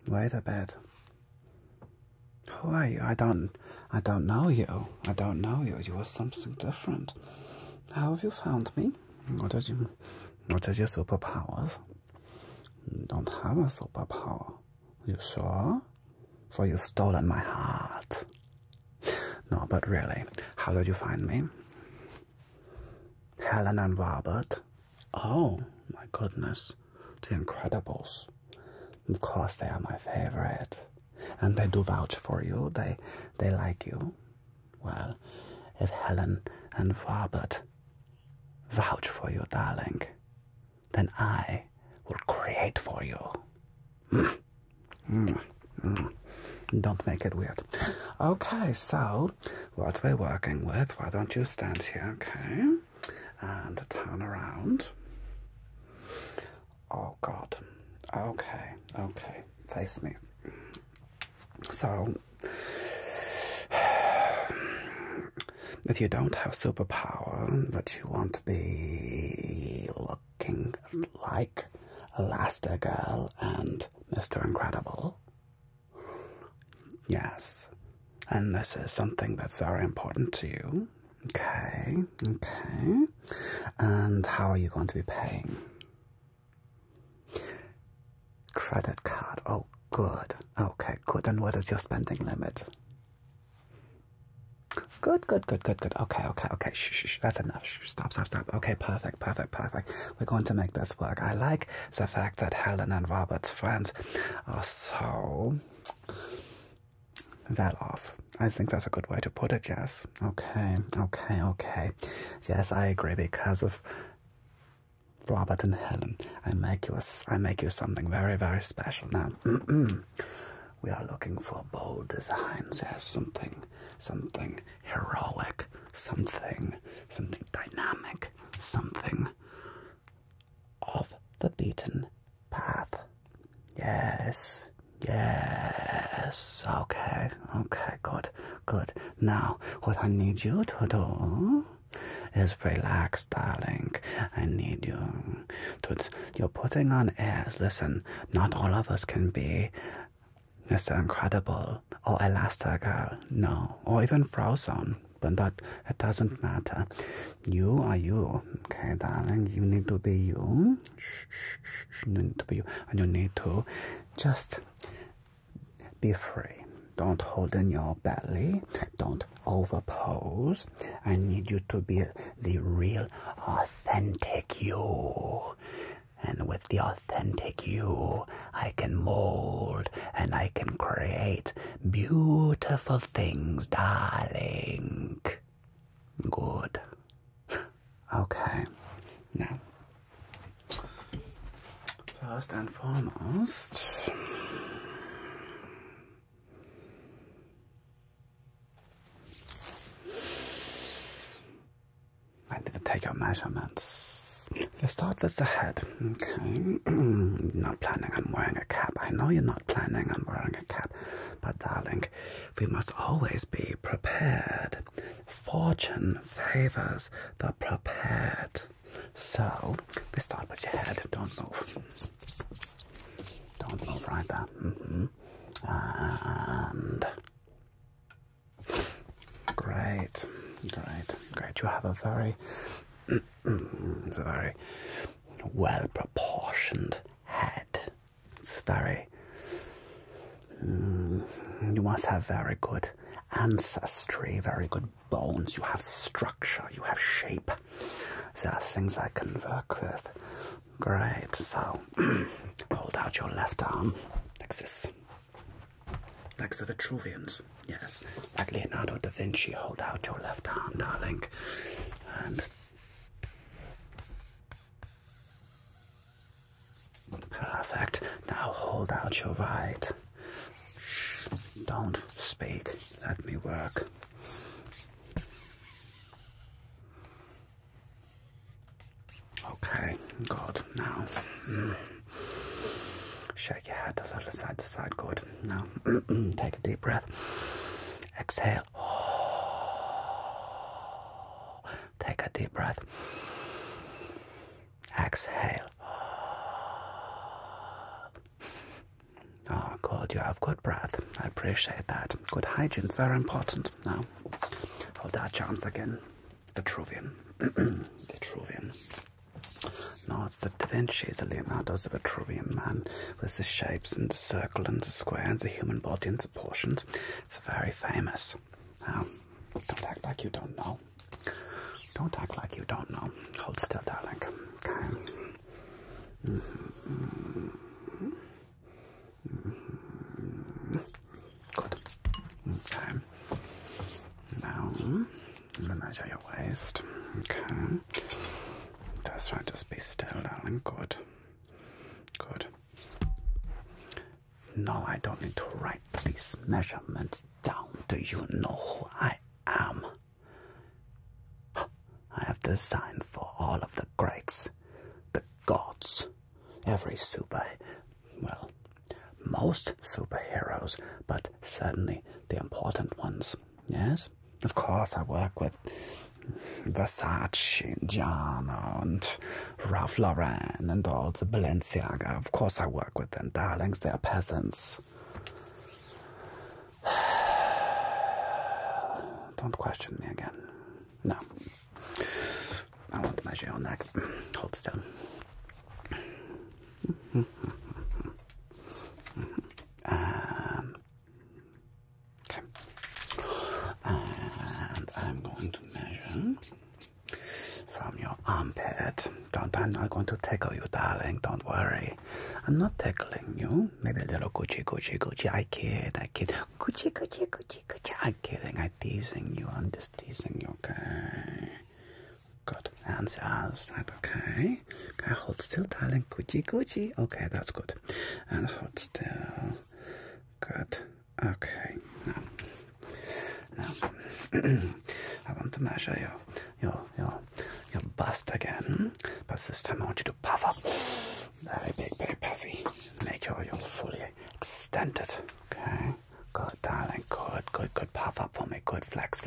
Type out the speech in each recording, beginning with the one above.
Wait a bit. Who are you? I don't know you. I don't know you. You are something different. How have you found me? What is your superpowers? You don't have a superpower. You sure? For you've stolen my heart. No, but really, how did you find me? Helen and Robert? Oh, my goodness. The Incredibles. Of course they are my favorite. And they do vouch for you. They like you. Well, if Helen and Robert vouch for you, darling, then I will create for you. Don't make it weird. Okay, so what we're working with, why don't you stand here, okay? And turn around. Oh God. Okay, okay. Face me. So, if you don't have superpower, but you want to be looking like Elastigirl and Mr. Incredible, yes, and this is something that's very important to you, okay, okay, and how are you going to be paying? Credit card, oh good, okay, good, and what is your spending limit? Good, okay, shh, that's enough, stop, okay, perfect, we're going to make this work. I like the fact that Helen and Robert's friends are so well off. I think that's a good way to put it, yes. Okay, yes, I agree, because of Robert and Helen, I make you something very, very special. Now, we are looking for bold designs, yes, something heroic, something dynamic, something off the beaten path. Yes, okay, good. Now, what I need you to do is relax, darling. I need you to, you're putting on airs. Listen, not all of us can be Mr. Incredible or Elastigirl, no, or even Frozone, but that it doesn't matter. You are you, okay, darling? You need to be you. You need to be you, and you need to just be free. Don't hold in your belly. Don't overpose. I need you to be the real, authentic you. And with the authentic you, I can mold and I can create beautiful things, darling. Good. Okay. Now, first and foremost, I need to take your measurements. Let's start with the head, okay? You're not planning on wearing a cap. I know you're not planning on wearing a cap, but darling, we must always be prepared. Fortune favors the prepared. So, we start with your head. Don't move. Don't move right there. And great. You have a very it's a very well-proportioned head. It's very you must have very good ancestry, very good bones. You have structure, you have shape. There are things I can work with. Great. So hold out your left arm like this, like the Vitruvians. Yes, like Leonardo da Vinci. Hold out your left arm, darling, and perfect. Now hold out your right. Don't speak. Let me work. Okay, good. Now, shake your head a little side to side. Good. Now, take a deep breath. Exhale. Take a deep breath. Exhale. Oh, good. You have good breath. I appreciate that. Good hygiene is very important. Now, hold that arms again. Vitruvian. Vitruvian. No, it's the Da Vinci, the Leonardo's the Vitruvian man with the shapes and the circle and the square and the human body and the portions. It's very famous. Now, don't act like you don't know. Don't act like you don't know. Hold still, darling. Okay. Good. Okay. Now, I'm going to measure your waist. Okay. That's right, just be still, darling. Good. Good. No, I don't need to write these measurements down. Do you know who I am? I have designed for all of the greats, the gods, most superheroes, but certainly the important ones. Yes? Of course, I work with Versace, Gianno, and Ralph Lauren, and all the Balenciaga. Of course, I work with them, darlings. They're peasants. Don't question me again. No. I want to measure your neck. Hold still. Okay. And I'm going to measure from your armpit. I'm not going to tickle you, darling. Don't worry. I'm not tickling you. Maybe a little Gucci. I kid. Gucci. I'm kidding. I'm teasing you. I'm just teasing you, okay? Good. And the other side, okay? Okay, hold still, darling. Gucci. Okay, that's good. And hold still. Good. Okay. Now, I want to measure your bust again, but this time I want you to puff up. Very big, very puffy. Make sure you're fully extended. Okay. Good, darling. Good. Puff up for me. Good. Flex.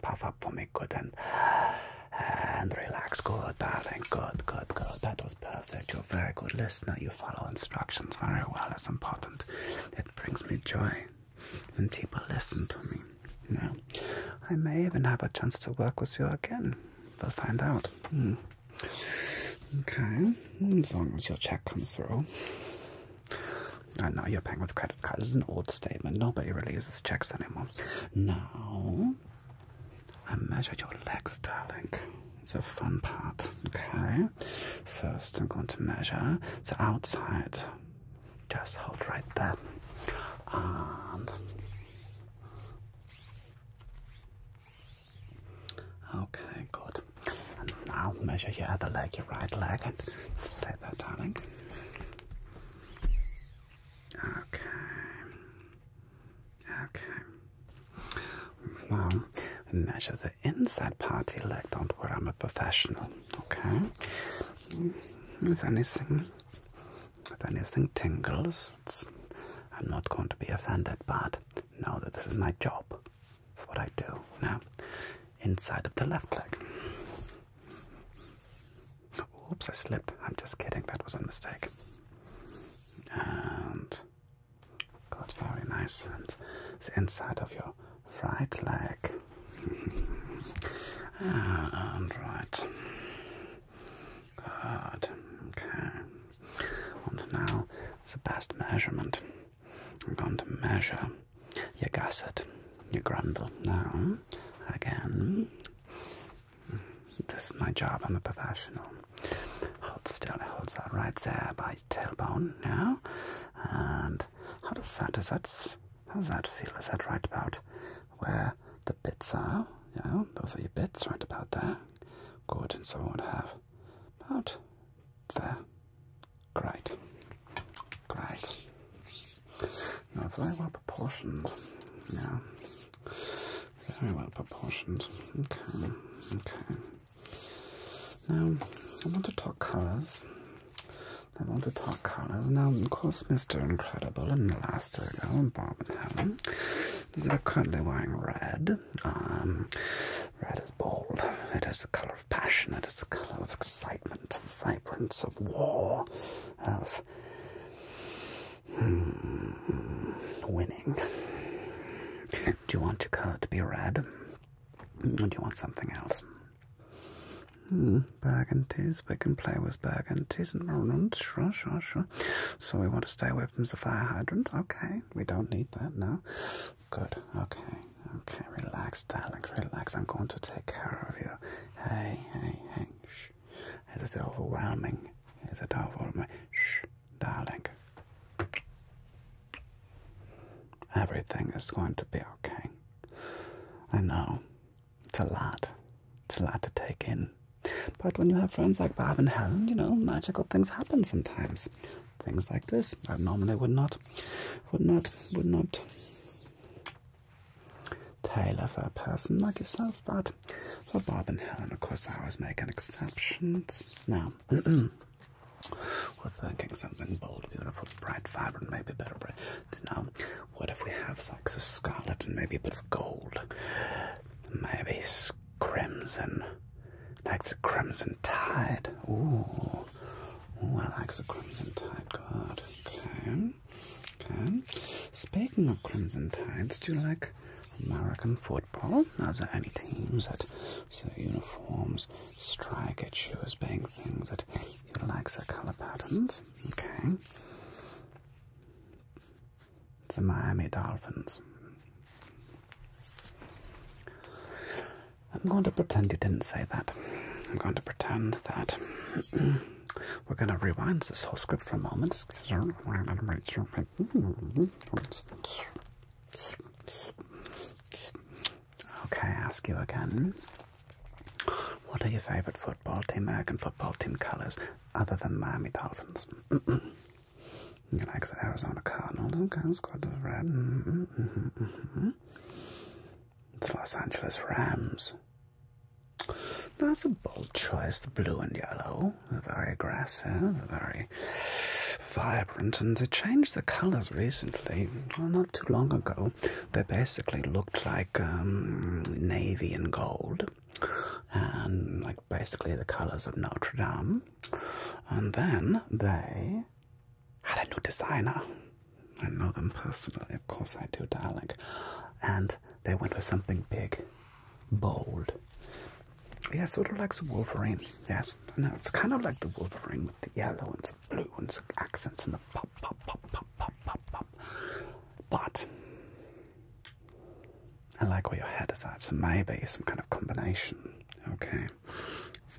Puff up for me. Good. And relax. Good, darling. Good. That was perfect. You're a very good listener. You follow instructions very well. That's important. It brings me joy when people listen to me. Now, I may even have a chance to work with you again. We'll find out. Okay. As long as your check comes through. I know you're paying with credit card. It's an old statement. Nobody really uses checks anymore. Now, I measure your legs, darling. It's a fun part. Okay. First, I'm going to measure the outside. Just hold right there. And okay, good. And now measure your other leg, your right leg, and stay there, darling. Okay. Now, measure the inside part of your leg. Don't worry, I'm a professional. Okay. If anything tingles, I'm not going to be offended, but know that this is my job. It's what I do. Now, inside of the left leg. Oops, I slipped. I'm just kidding. That was a mistake. And good, very nice. And the inside of your right leg. And right. Good. Okay. And now the best measurement. I'm going to measure your gusset, your grundle. Now, again, this is my job. I'm a professional. Hold still. I hold that right there by your tailbone now. And how does that feel? Is that right about where the bits are? Yeah, those are your bits right about there. Good. And so I would have about there. Great. Now, very well proportioned. Yeah. Very well proportioned. Okay. Now, I want to talk colours. Now, of course, Mr. Incredible and Elastigirl and Bob and Helen, they're currently wearing red. Red is bold. It is the colour of passion. It is the colour of excitement, of vibrance, of war, of Winning. Do you want your color to be red? Or do you want something else? Burgundies. We can play with burgundies and maroons. Sure. So we want to stay away from the fire hydrants. Okay. We don't need that now. Good. Okay. Relax, darling. Relax. I'm going to take care of you. Hey. Shh. Is it overwhelming? Shh, darling. Everything is going to be okay. I know. It's a lot. It's a lot to take in. But when you have friends like Bob and Helen, you know, magical things happen sometimes. Things like this. I normally would not tailor for a person like yourself, but for Bob and Helen, of course, I always make an exception. Now, we're thinking something bold, beautiful, bright, vibrant, maybe a bit of red. Now, what if we have like the scarlet and maybe a bit of gold? Maybe crimson, like the crimson tide. Ooh, I like the crimson tide. Good. Okay. Speaking of crimson tides, do you like American football? Are there any teams that their uniforms strike at you as being things that you like their color patterns? Okay. The Miami Dolphins. I'm going to pretend you didn't say that. I'm going to pretend that we're going to rewind this whole script for a moment. Okay, ask you again. What are your favorite football team, American football team colors, other than Miami Dolphins? You like the Arizona Cardinals? Okay, let's go to the red. It's Los Angeles Rams. That's a bold choice. The blue and yellow. They're very aggressive, very vibrant, and they changed the colors recently. Well, not too long ago. They basically looked like navy and gold, and like basically the colors of Notre Dame. And then they had a new designer. I know them personally, of course I do, darling. And they went with something big, bold. Yeah, sort of like the Wolverine. Yes, no, it's kind of like the Wolverine with the yellow and the blue and the accents and the pop. But I like where your head is at, so maybe some kind of combination. Okay,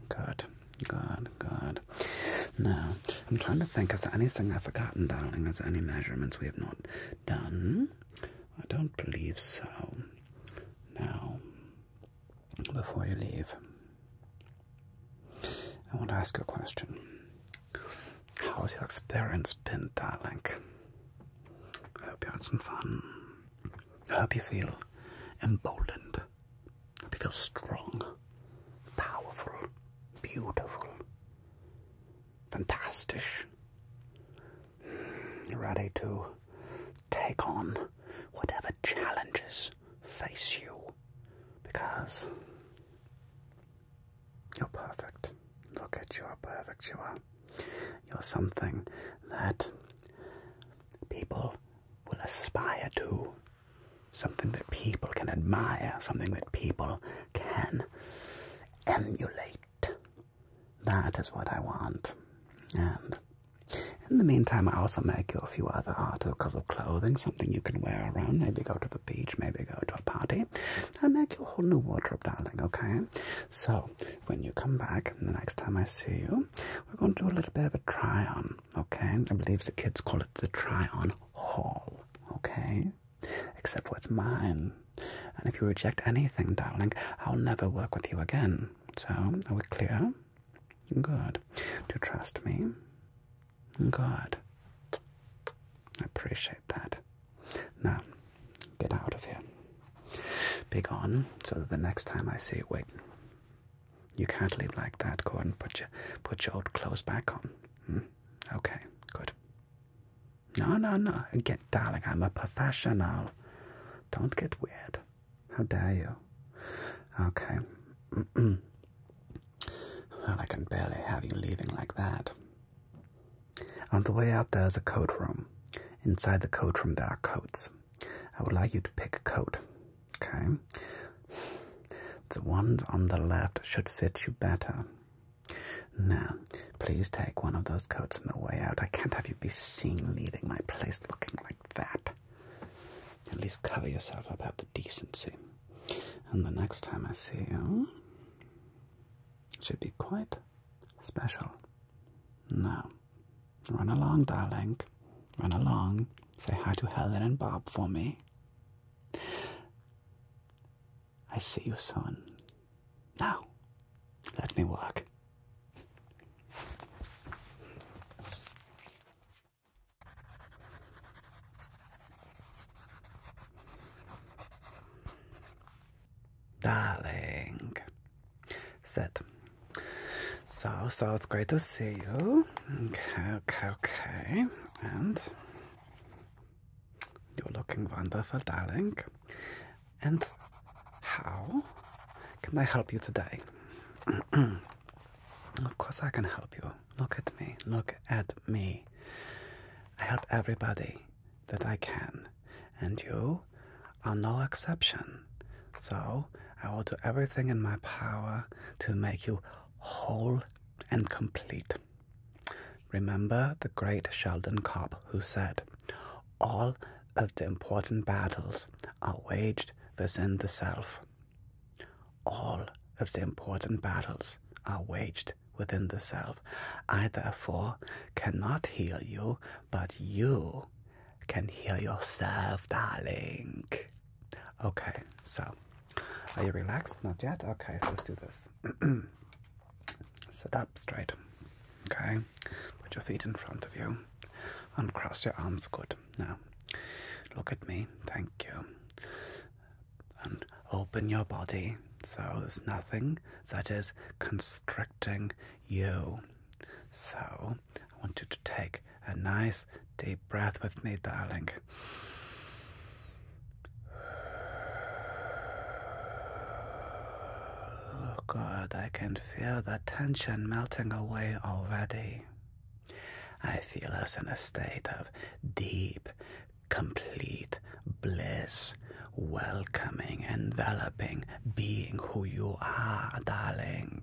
good. Now, I'm trying to think, is there anything I've forgotten, darling? Is there any measurements we have not done? I don't believe so. Now, before you leave, I want to ask you a question. How's your experience been, darling? I hope you had some fun. I hope you feel emboldened. I hope you feel strong, powerful, beautiful, fantastic. You're ready to take on whatever challenges face you, because you're perfect. Look at you, how perfect you are. You're something that people will aspire to, something that people can admire, something that people can emulate. That is what I want. And in the meantime, I also make you a few other articles of clothing, something you can wear around, maybe go to the beach, maybe go to a party. I'll make you a whole new wardrobe, darling, okay? So, when you come back, the next time I see you, we're going to do a little bit of a try-on, okay? I believe the kids call it the try-on haul, okay? Except for it's mine. And if you reject anything, darling, I'll never work with you again. So, are we clear? Good. Do you trust me? Good. I appreciate that. Now, get out of here. Be gone, so that the next time I see you, wait. You can't leave like that. Go and put your old clothes back on. Okay, good. No. Again, darling, I'm a professional. Don't get weird. How dare you? Okay. Well, I can barely have you leaving like that. On the way out, there's a coat room. Inside the coat room there are coats. I would like you to pick a coat, okay? The one on the left should fit you better. Now, please take one of those coats on the way out. I can't have you be seen leaving my place looking like that. At least cover yourself up, have the decency. And the next time I see you, it should be quite special. Now, run along, darling. Run along. Say hi to Helen and Bob for me. I see you soon. Now, let me work. Darling. Sit. So it's great to see you. Okay. And you're looking wonderful, darling. And how can I help you today? Of course I can help you. Look at me. Look at me. I help everybody that I can. And you are no exception. So I will do everything in my power to make you whole and complete. Remember the great Sheldon Cobb who said, all of the important battles are waged within the self. All of the important battles are waged within the self. I therefore cannot heal you, but you can heal yourself, darling. Okay, so are you relaxed? Not yet? Okay, so let's do this. Sit up straight. Okay, put your feet in front of you. Uncross your arms. Good. Now, look at me. Thank you. And open your body so there's nothing that is constricting you. So, I want you to take a nice deep breath with me, darling. Oh, good. I can feel the tension melting away already. I feel us in a state of deep, complete bliss, welcoming, enveloping, being who you are, darling.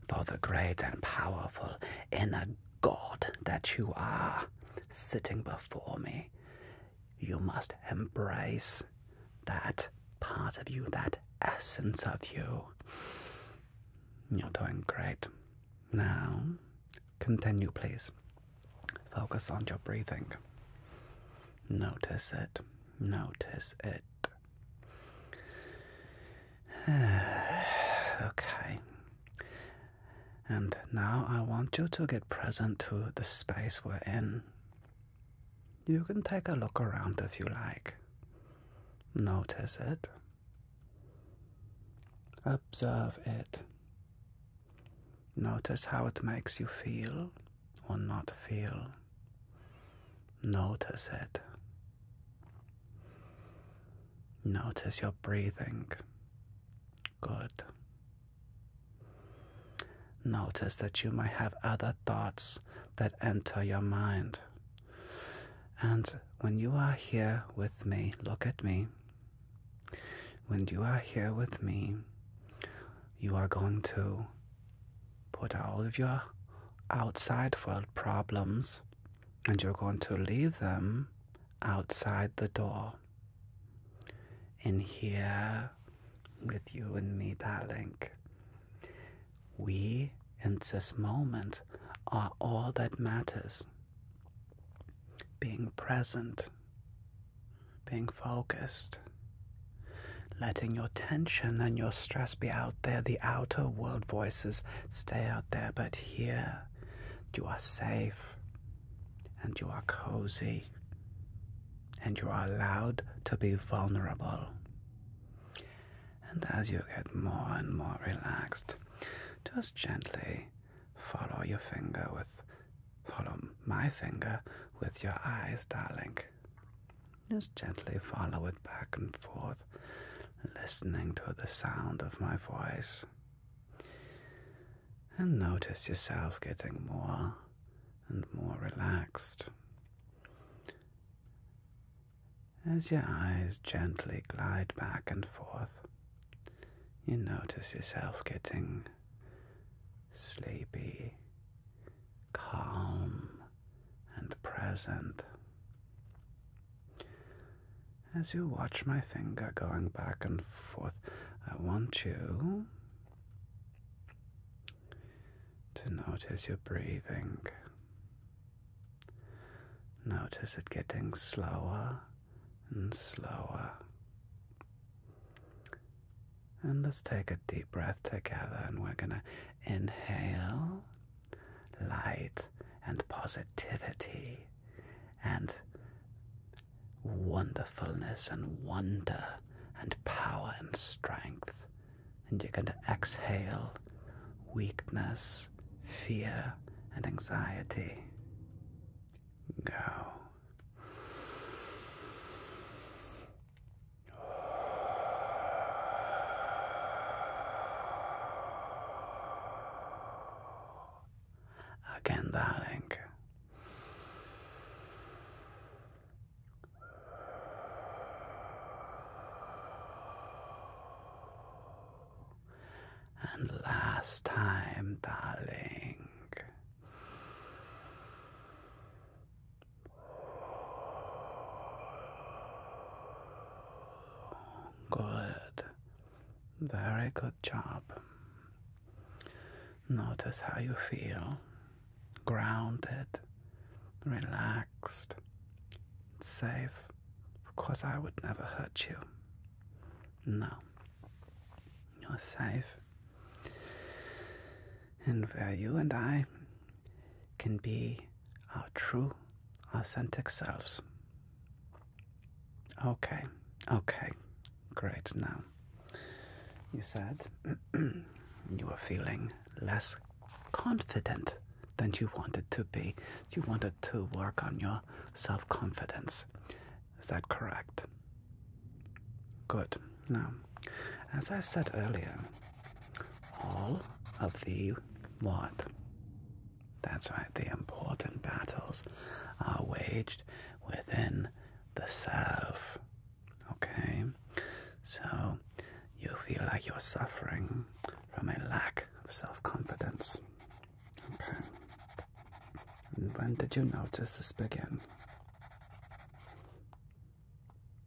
For the great and powerful inner God that you are sitting before me, you must embrace that part of you, that essence of you. You're doing great. Now, continue, please. Focus on your breathing. Notice it. Notice it. Okay. And now I want you to get present to the space we're in. You can take a look around if you like. Notice it. Observe it. Notice how it makes you feel or not feel. Notice it. Notice your breathing. Good. Notice that you might have other thoughts that enter your mind. And when you are here with me, look at me. When you are here with me, you are going to put all of your outside world problems and you're going to leave them outside the door. In here with you and me, darling. We, in this moment, are all that matters. Being present, being focused, letting your tension and your stress be out there. The outer world voices stay out there, but here you are safe and you are cozy and you are allowed to be vulnerable. And as you get more and more relaxed, just gently follow my finger with your eyes, darling. Just gently follow it back and forth, listening to the sound of my voice. And notice yourself getting more and more relaxed. As your eyes gently glide back and forth, you notice yourself getting sleepy, calm, and present. As you watch my finger going back and forth, I want you to notice your breathing. Notice it getting slower and slower. And let's take a deep breath together, and we're going to inhale light and positivity and wonderfulness and wonder and power and strength. And you're going to exhale weakness, fear, and anxiety. Go. Again, darling. And last time, darling. Good. Very good job. Notice how you feel. Grounded, relaxed, safe. Of course, I would never hurt you. No. You're safe. And where you and I can be our true, authentic selves. Okay, great. Now, you said you were feeling less confident than you wanted to be. You wanted to work on your self-confidence. Is that correct? Good. Now, as I said earlier, all of the what? That's right, the important battles are waged within the self. Okay? So, you feel like you're suffering from a lack of self-confidence. Okay. And when did you notice this begin?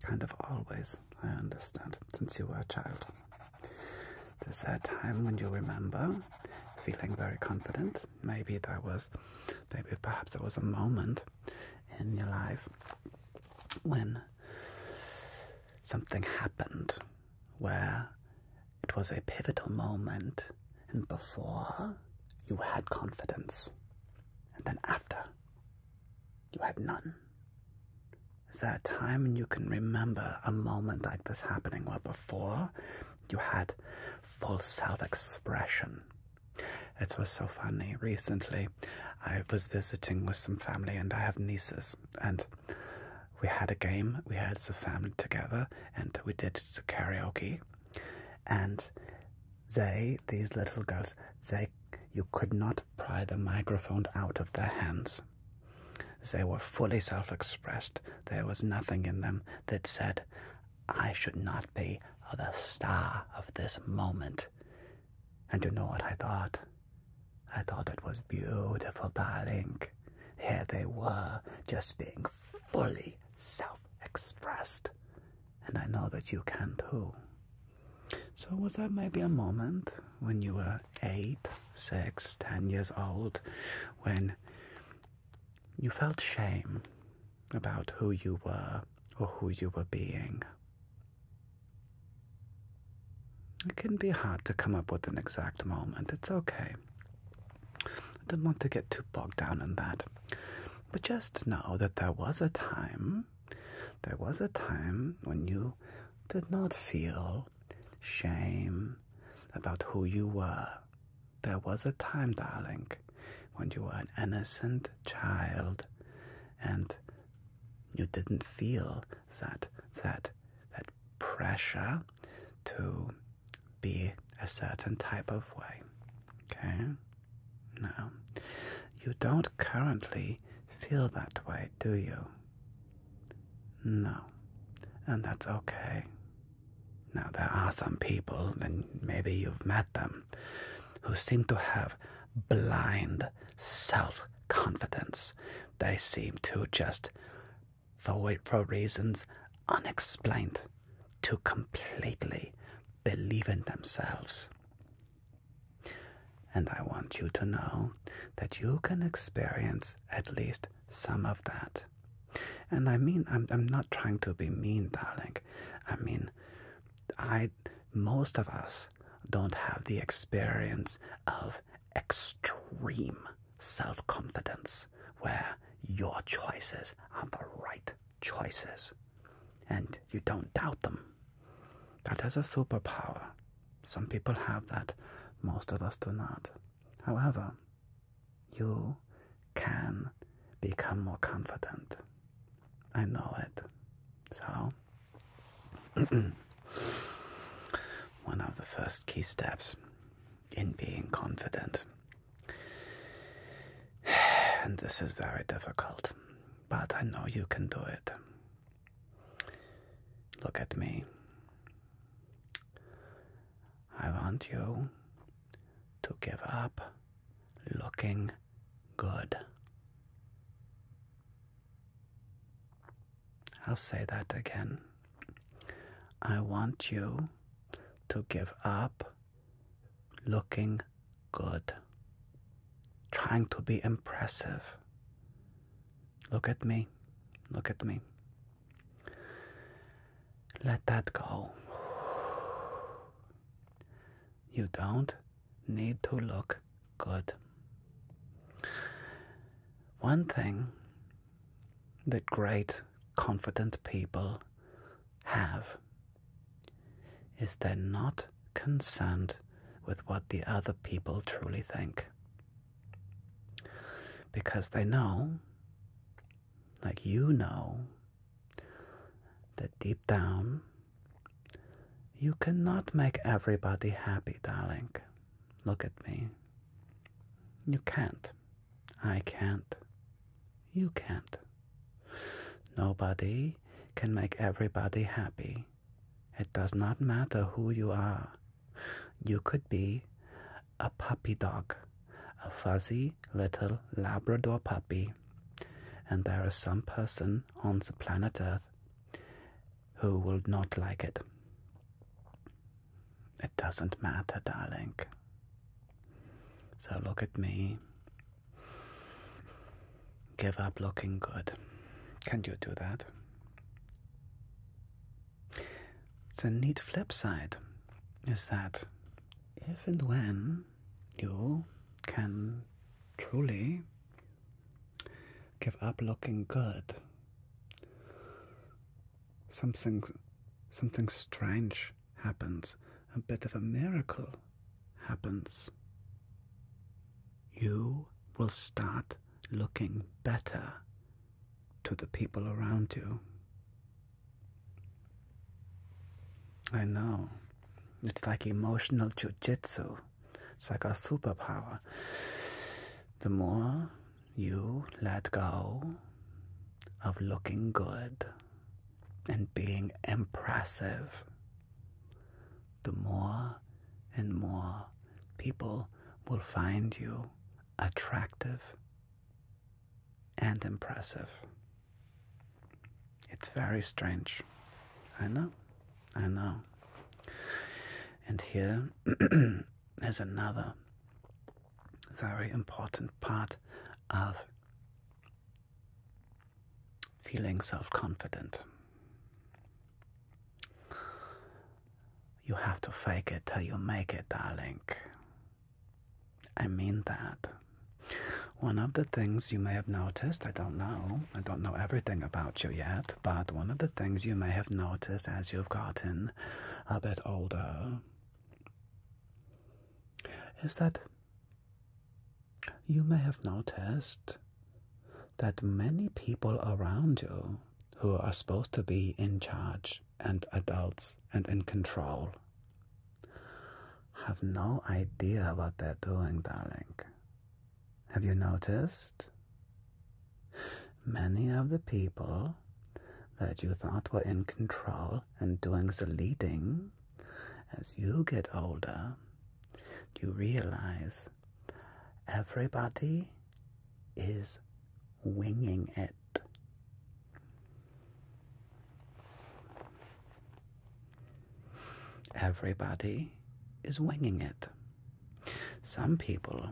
Kind of always, I understand, since you were a child. Is there a time when you remember feeling very confident? Maybe perhaps there was a moment in your life when something happened where it was a pivotal moment, and before you had confidence, and then after you had none. Is there a time when you can remember a moment like this happening where before you had full self-expression? It was so funny. Recently, I was visiting with some family, and I have nieces, and we had a game. We had the family together, and we did the karaoke. And these little girls, you could not pry the microphone out of their hands. They were fully self-expressed. There was nothing in them that said, I should not be the star of this moment. And you know what I thought? I thought it was beautiful, darling. Here they were, just being fully self-expressed. And I know that you can too. So was there maybe a moment when you were 8, 6, 10 years old when you felt shame about who you were or who you were being? It can be hard to come up with an exact moment. It's okay. I don't want to get too bogged down in that. But just know that there was a time when you did not feel shame about who you were. There was a time, darling, when you were an innocent child and you didn't feel that pressure to be a certain type of way. Okay? Now, you don't currently feel that way, do you? No. and that's okay. Now, there are some people, and maybe you've met them, who seem to have blind self-confidence. They seem to just, for reasons unexplained, to completely believe in themselves. And I want you to know that you can experience at least some of that. And I mean, I'm not trying to be mean, darling. I mean, most of us don't have the experience of extreme self-confidence where your choices are the right choices and you don't doubt them. That is a superpower. Some people have that, most of us do not. However, you can become more confident. I know it. So, one of the first key steps in being confident, and this is very difficult, but I know you can do it. Look at me. I want you to give up looking good. I'll say that again. I want you to give up looking good, trying to be impressive. Look at me. Look at me. Let that go. You don't need to look good. One thing that great, confident people have is they're not concerned with what the other people truly think. Because they know, like you know, that deep down, you cannot make everybody happy, darling. Look at me. You can't. I can't. You can't. Nobody can make everybody happy. It does not matter who you are. You could be a puppy dog, a fuzzy little Labrador puppy, and there is some person on the planet Earth who will not like it. It doesn't matter, darling. So look at me. Give up looking good. Can you do that? The neat flip side is that if and when you can truly give up looking good, something strange happens. A bit of a miracle happens. You will start looking better to the people around you. I know. It's like emotional jujitsu. It's like a superpower. The more you let go of looking good and being impressive, the more and more people will find you attractive and impressive. It's very strange. I know. I know. And here is another very important part of feeling self-confident. You have to fake it till you make it, darling. I mean that. One of the things you may have noticed, I don't know everything about you yet, but one of the things you may have noticed as you've gotten a bit older is that you may have noticed that many people around you who are supposed to be in charge and adults and in control have no idea what they're doing, darling. Have you noticed? Many of the people that you thought were in control and doing the leading, as you get older, you realize everybody is winging it. Everybody is winging it. Some people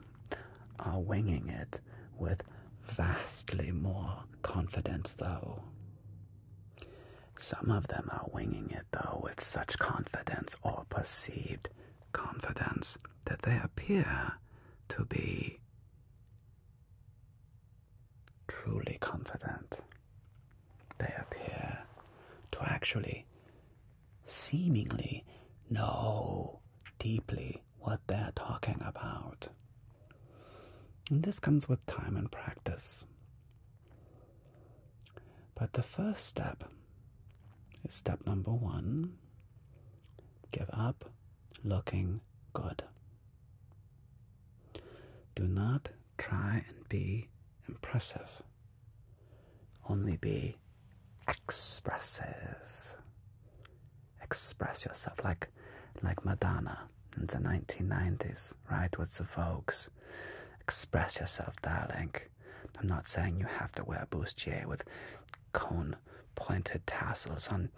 are winging it with vastly more confidence, though. Some of them are winging it, though, with such confidence or perceived confidence that they appear to be truly confident. They appear to actually seemingly know deeply what they're talking about. And this comes with time and practice. But the first step is step number 1. Give up looking good. Do not try and be impressive. Only be expressive. Express yourself like Madonna in the 1990s, right, with the Vogues. Express yourself, darling. I'm not saying you have to wear bustier with cone-pointed tassels on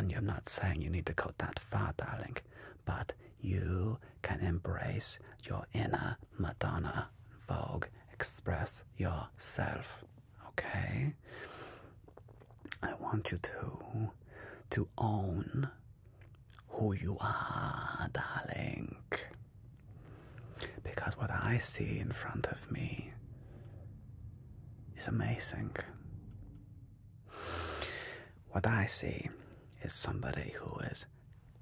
you. I'm not saying you need to go that far, darling. But you can embrace your inner Madonna, Vogue. Express yourself, okay? I want you to own who you are, darling. Because what I see in front of me is amazing. What I see is somebody who is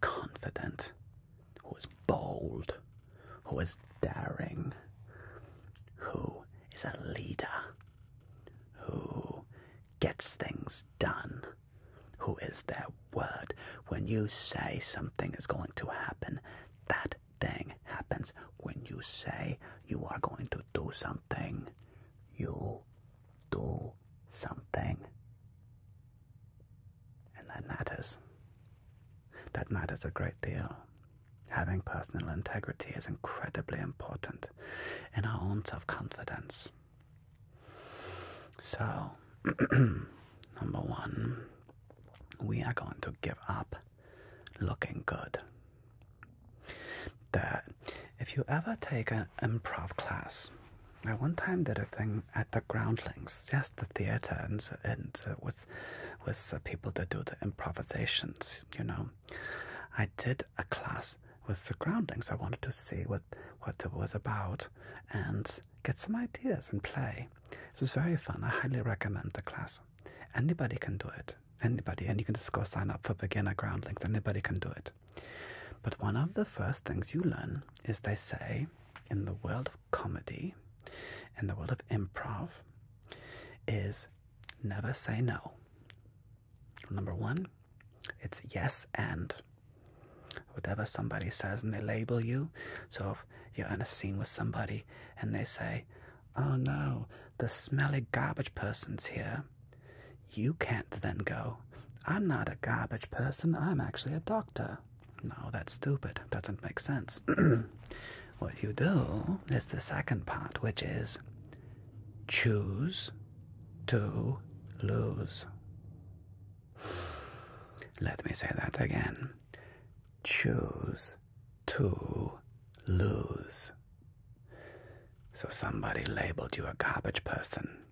confident, who is bold, who is daring, who is a leader, who gets things done, who is their word. When you say something is going to happen, that thing happens. When you say you are going to do something, you do something. And that matters. That matters a great deal. Having personal integrity is incredibly important in our own self-confidence. So, number 1, we are going to give up looking good. If you ever take an improv class, I one time did a thing at the Groundlings, yes, the theater, and with people that do the improvisations, you know. I did a class with the Groundlings. I wanted to see what it was about and get some ideas and play. It was very fun. I highly recommend the class. Anybody can do it. Anybody, and you can just go sign up for beginner Groundlings. Anybody can do it. But one of the first things you learn is they say in the world of comedy, in the world of improv, is never say no. Number 1, it's yes and. Whatever somebody says and they label you. So if you're in a scene with somebody and they say, oh no, the smelly garbage person's here, you can't then go, I'm not a garbage person, I'm actually a doctor. No, that's stupid. Doesn't make sense. What you do is the second part, which is choose to lose. Let me say that again. Choose to lose. So somebody labeled you a garbage person.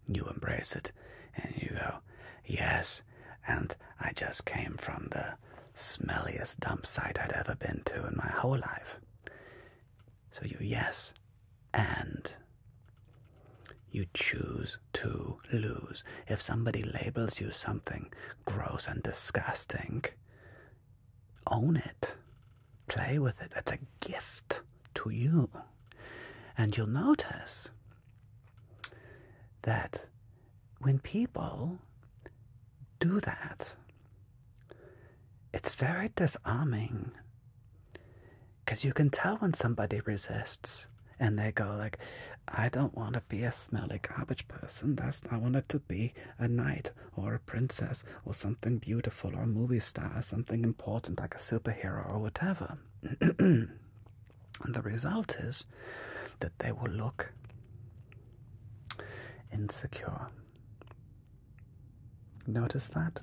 You embrace it and you go, yes, and I just came from the smelliest dump site I'd ever been to in my whole life. So you yes, and you choose to lose. If somebody labels you something gross and disgusting, own it. Play with it. It's a gift to you. And you'll notice that when people do that, it's very disarming, because you can tell when somebody resists And they go like, I don't want to be a smelly garbage person. I want it to be a knight or a princess or something beautiful or a movie star, something important like a superhero or whatever. And the result is that they will look insecure. Notice that?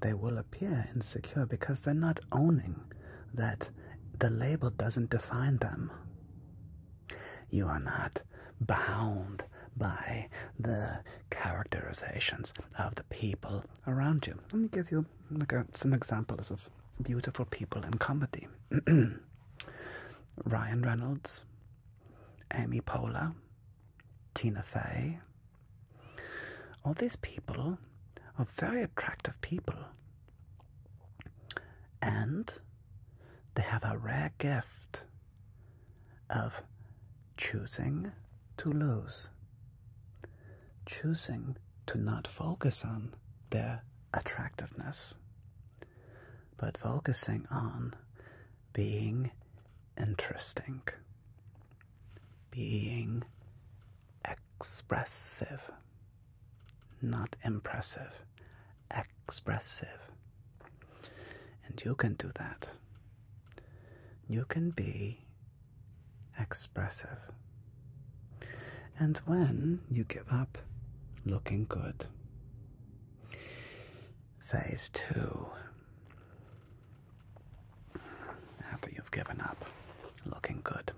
They will appear insecure because they're not owning that the label doesn't define them. You are not bound by the characterizations of the people around you. Let me give you some examples of beautiful people in comedy. Ryan Reynolds, Amy Poehler, Tina Fey. All these people are very attractive people. And they have a rare gift of choosing to lose, choosing to not focus on their attractiveness, but focusing on being interesting, being expressive, not impressive, expressive. And you can do that. You can be expressive. And when you give up looking good, phase 2, after you've given up looking good,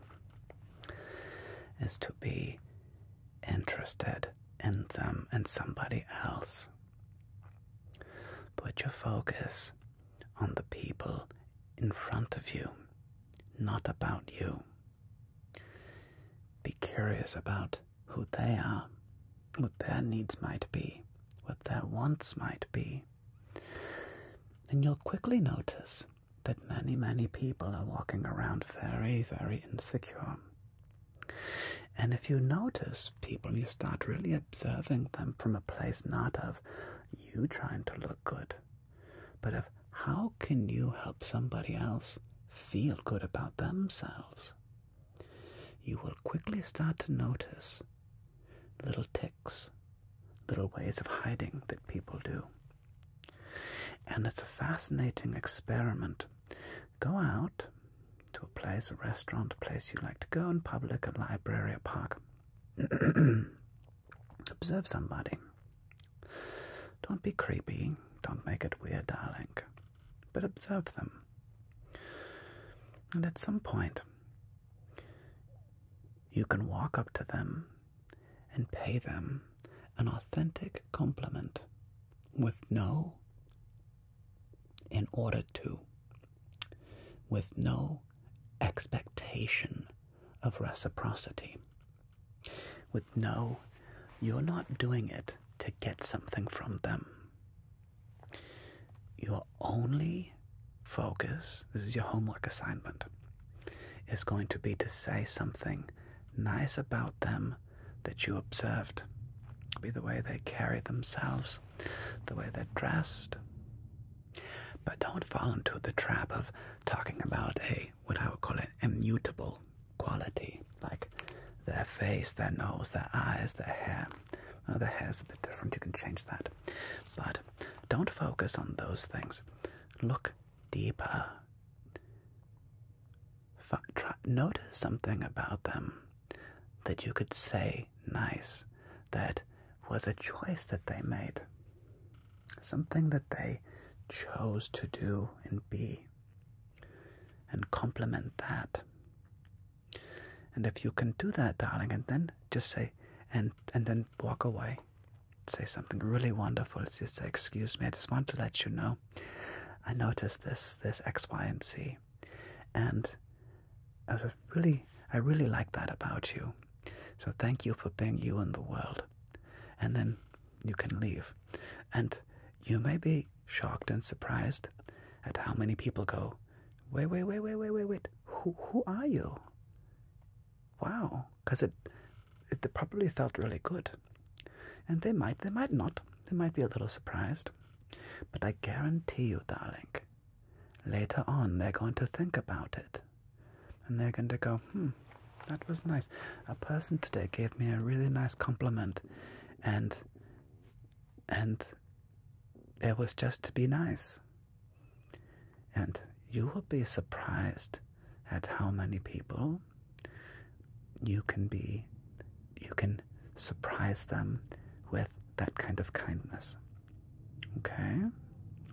is to be interested in them and somebody else. Put your focus on the people in front of you, not about you. Be curious about who they are, what their needs might be, what their wants might be. And you'll quickly notice that many, many people are walking around very, very insecure. And if you notice people, you start really observing them from a place not of you trying to look good, but of how can you help somebody else feel good about themselves. You will quickly start to notice little tics, little ways of hiding that people do. And it's a fascinating experiment. Go out to a place, a restaurant, a place you like to go in public, a library, a park. Observe somebody. Don't be creepy. Don't make it weird, darling. But observe them. And at some point, you can walk up to them and pay them an authentic compliment with no in order to, with no expectation of reciprocity, with no, you're not doing it to get something from them. Your only focus, this is your homework assignment, is going to be to say something nice about them that you observed. Be the way they carry themselves, the way they're dressed. But don't fall into the trap of talking about what I would call an immutable quality, like their face, their nose, their eyes, their hair. Well, their hair's a bit different, you can change that. But don't focus on those things. Look deeper. Notice something about them that you could say nice, that was a choice that they made, something that they chose to do and be, and compliment that. And if you can do that, darling, and then just say, and then walk away, say something really wonderful. It's just say, excuse me, I just want to let you know, I noticed this X, Y, and Z, and I really like that about you. So thank you for being you in the world. And then you can leave. And you may be shocked and surprised at how many people go, wait, who are you? Wow, because it probably felt really good. And they might not. They might be a little surprised. But I guarantee you, darling, later on they're going to think about it. And they're going to go, That was nice. A person today gave me a really nice compliment, and it was just to be nice. And you will be surprised at how many people you can surprise them with that kind of kindness. Okay?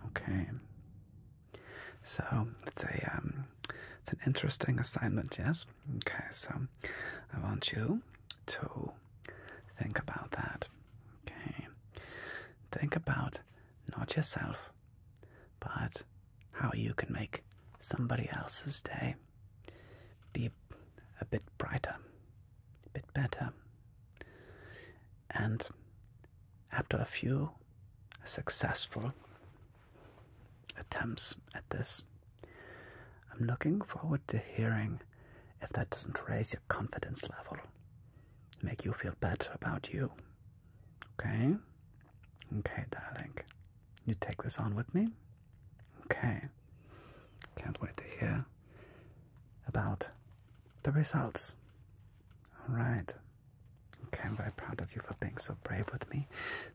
Okay. So it's an interesting assignment, yes? Okay, so I want you to think about that. Okay. Think about not yourself, but how you can make somebody else's day be a bit brighter, a bit better. And after a few successful attempts at this, I'm looking forward to hearing if that doesn't raise your confidence level, make you feel better about you. Okay? Okay, darling. You take this on with me? Okay. Can't wait to hear about the results. All right. Okay, I'm very proud of you for being so brave with me.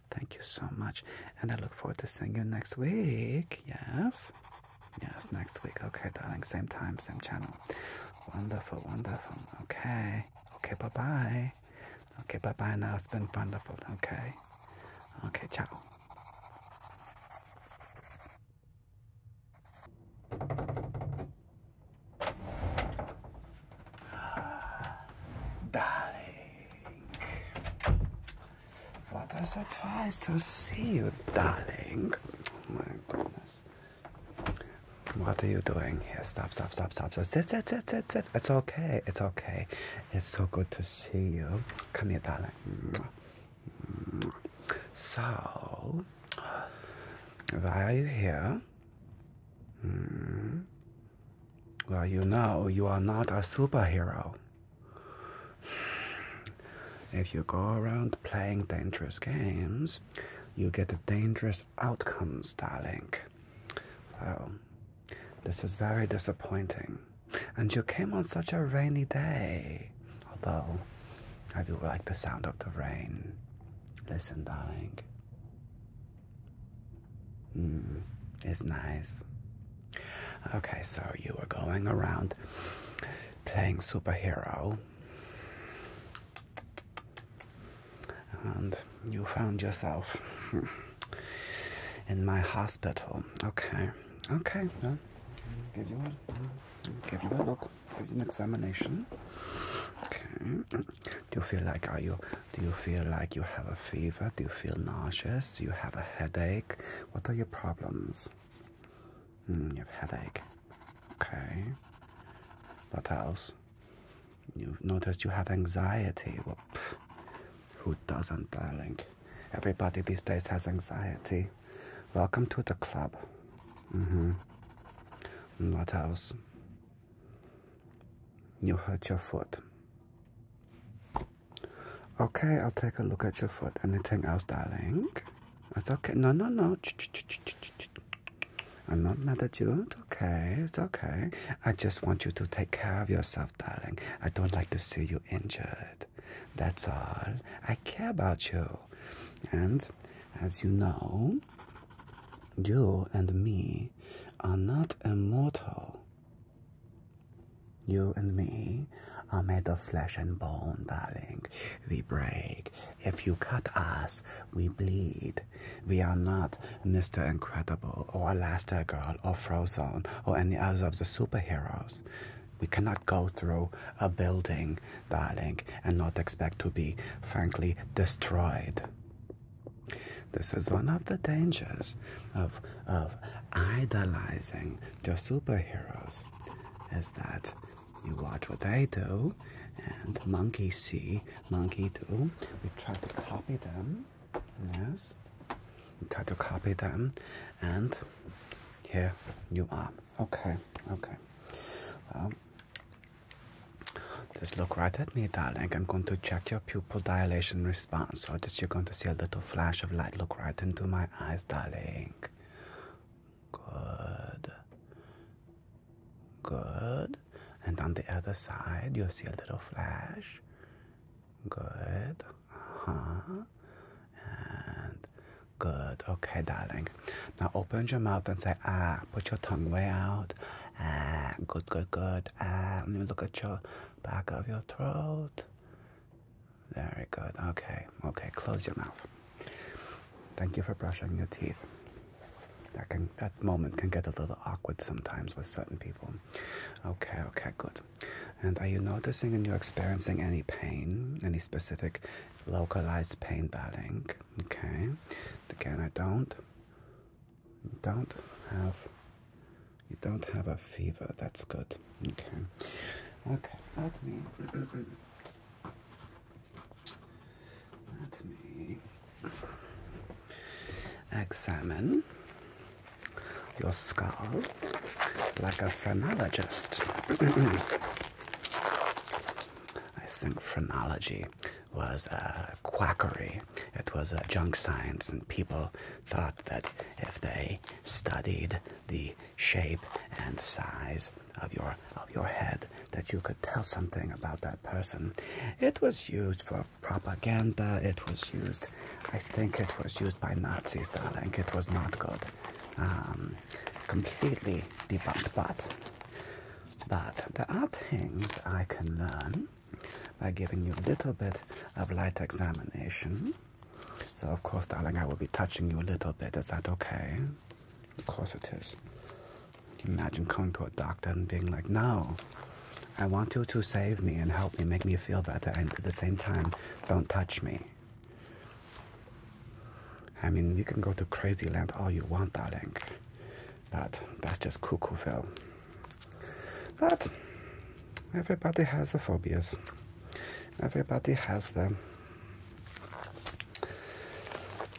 Thank you so much. And I look forward to seeing you next week. Yes? Yes, next week. Okay, darling. Same time, same channel. Wonderful, wonderful. Okay. Okay, bye-bye. Okay, bye-bye now. It's been wonderful. Okay. Okay, ciao. Darling. What a surprise to see you, darling. Oh my goodness. What are you doing here? Stop. Sit. It's okay. It's okay. It's so good to see you. Come here, darling. So, why are you here? Well, you know you are not a superhero. If you go around playing dangerous games, you get dangerous outcomes, darling. So, this is very disappointing. And you came on such a rainy day. Although, I do like the sound of the rain. Listen, darling. It's nice. Okay, so you were going around playing superhero. And you found yourself in my hospital. Okay. Okay, well, give you a look, give you an examination. Okay. Do you feel like you have a fever? Do you feel nauseous? Do you have a headache? What are your problems? You have a headache. Okay. What else? You've noticed you have anxiety. Well, who doesn't, darling? Everybody these days has anxiety. Welcome to the club. And what else? You hurt your foot. Okay, I'll take a look at your foot. Anything else, darling? It's okay. No. I'm not mad at you. It's okay. It's okay. I just want you to take care of yourself, darling. I don't like to see you injured. That's all. I care about you. And as you know, you and me are not immortal. You and me are made of flesh and bone, darling. We break. If you cut us, we bleed. We are not Mr. Incredible or Elastigirl or Frozen or any other of the superheroes. We cannot go through a building, darling, and not expect to be, frankly, destroyed. This is one of the dangers of idolizing your superheroes, is that you watch what they do, and monkey see, monkey do. We try to copy them, yes. We try to copy them, and here you are. Okay. Well, just look right at me, darling. I'm going to check your pupil dilation response. So just you're going to see a little flash of light. Look right into my eyes, darling. Good. And on the other side, you'll see a little flash. Good. And good. Okay, darling. Now open your mouth and say, ah. Put your tongue way out. Ah. Good, good, good. Ah. Let me look at your back of your throat. Very good. Okay. Okay, close your mouth. Thank you for brushing your teeth. That moment can get a little awkward sometimes with certain people. Okay, okay, good. And are you noticing and you're experiencing any pain? Any specific localized pain, darling? Okay. Again, you don't have a fever. That's good. Okay. Okay, let me examine your skull like a phrenologist. I think phrenology was quackery. It was a junk science, and people thought that if they studied the shape and size of your head, that you could tell something about that person. It was used for propaganda. It was used, I think it was used by Nazis, darling. It was not good. Completely debunked, but there are things that I can learn by giving you a little bit of light examination. So, of course, darling, I will be touching you a little bit. Is that okay? Of course it is. Can you imagine going to a doctor and being like, no, I want you to save me and help me, make me feel better, and at the same time, don't touch me. I mean, you can go to crazy land all you want, darling, but that's just cuckooville. But everybody has the phobias. Everybody has the,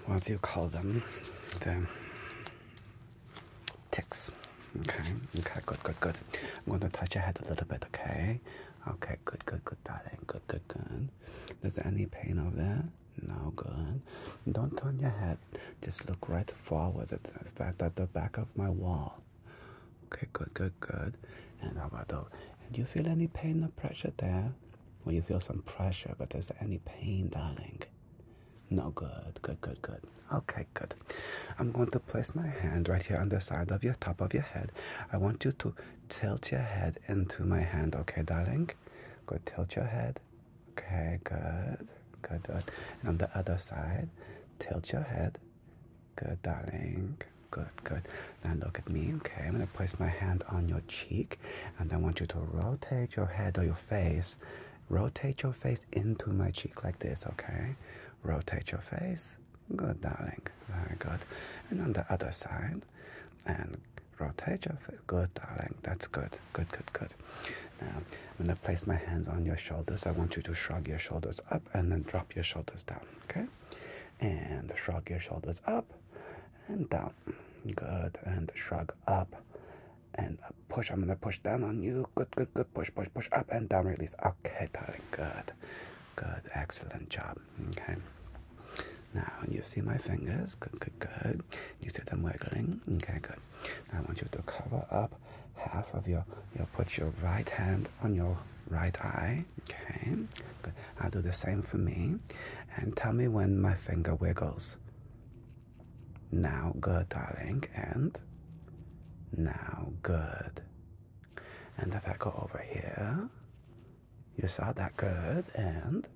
what do you call them? The tics. Okay, okay, good, good, good. I'm going to touch your head a little bit, okay? Okay, good, good, good, darling. Good, good, good. Is there any pain over there? No, good. Don't turn your head. Just look right forward at the back of my wall. Okay, good, good, good. And how about those? Do you feel any pain or pressure there? Well, you feel some pressure, but is there any pain, darling? No, good, good, good, good. Okay, good. I'm going to place my hand right here on the side of your top of your head. I want you to tilt your head into my hand, okay, darling? Good, tilt your head. Okay, good, good, good. And on the other side, tilt your head. Good, darling. Good, good. Now look at me, okay? I'm going to place my hand on your cheek, and I want you to rotate your head or your face. Rotate your face into my cheek like this, okay? Rotate your face. Good, darling. Very good. And on the other side. And rotate your face. Good, darling. That's good. Good, good, good. Now, I'm going to place my hands on your shoulders. I want you to shrug your shoulders up and then drop your shoulders down, okay? And shrug your shoulders up and down. Good. And shrug up and push. I'm going to push down on you. Good, good, good. Push, push, push. Up and down. Release. Okay, darling. Good. Good. Excellent job. Okay. Now, you see my fingers. Good, good, good. You see them wiggling. Okay, good. Now, I want you to cover up half of you'll put your right hand on your right eye. Okay. Good. I'll do the same for me. And tell me when my finger wiggles. Now, good, darling. And now, good. And if I go over here, you saw that, good, and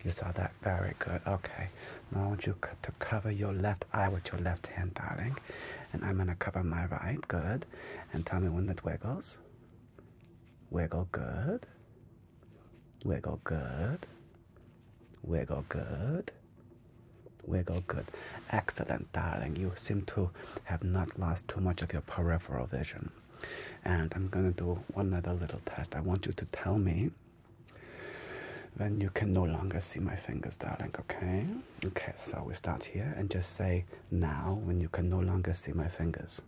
you saw that, very good. Okay, now I want you to cover your left eye with your left hand, darling. And I'm going to cover my right, good. And tell me when it wiggles. Wiggle, good. Wiggle, good. Wiggle, good. Wiggle, good. Excellent, darling. You seem to have not lost too much of your peripheral vision. And I'm going to do one other little test. I want you to tell me when you can no longer see my fingers, darling, okay? Okay, so we start here and just say now when you can no longer see my fingers.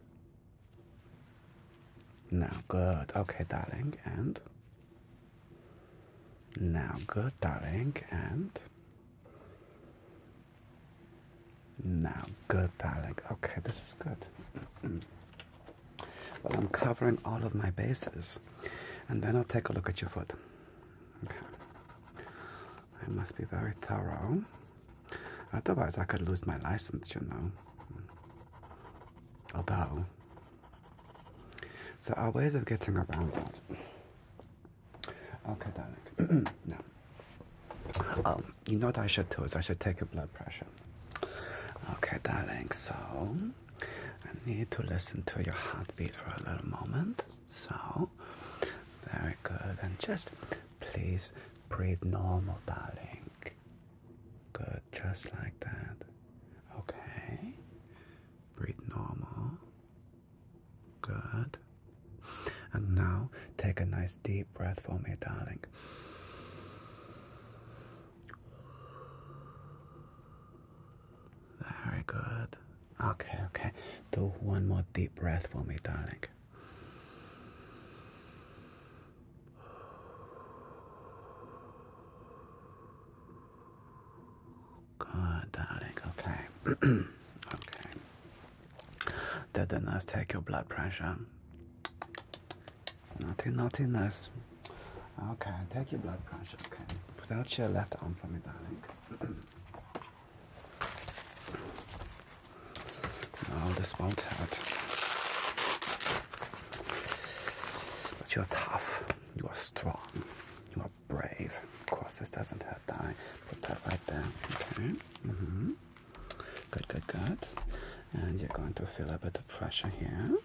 Now, good. Okay, darling, and now, good, darling, and now, good, darling. Okay, this is good. Well, I'm covering all of my bases. And then I'll take a look at your foot. Okay. I must be very thorough. Otherwise, I could lose my license, you know. Although, there are ways of getting around that. Okay, darling. Now, you know what I should do is I should take your blood pressure. Okay, darling, so I need to listen to your heartbeat for a little moment. So, very good. And just please breathe normal, darling. Good, just like that. Okay. Breathe normal. Good. And now take a nice deep breath for me, darling. Very good. Okay, okay. Do one more deep breath for me, darling. Good, darling. Okay. Okay. Did the nurse take your blood pressure? Naughty, naughtiness. Okay, take your blood pressure. Okay. Put out your left arm for me, darling. No, this won't hurt. But you're tough. You are strong. You are brave. Of course, this doesn't hurt, darling. Put that right there. Okay. Good, good, good. And you're going to feel a bit of pressure here.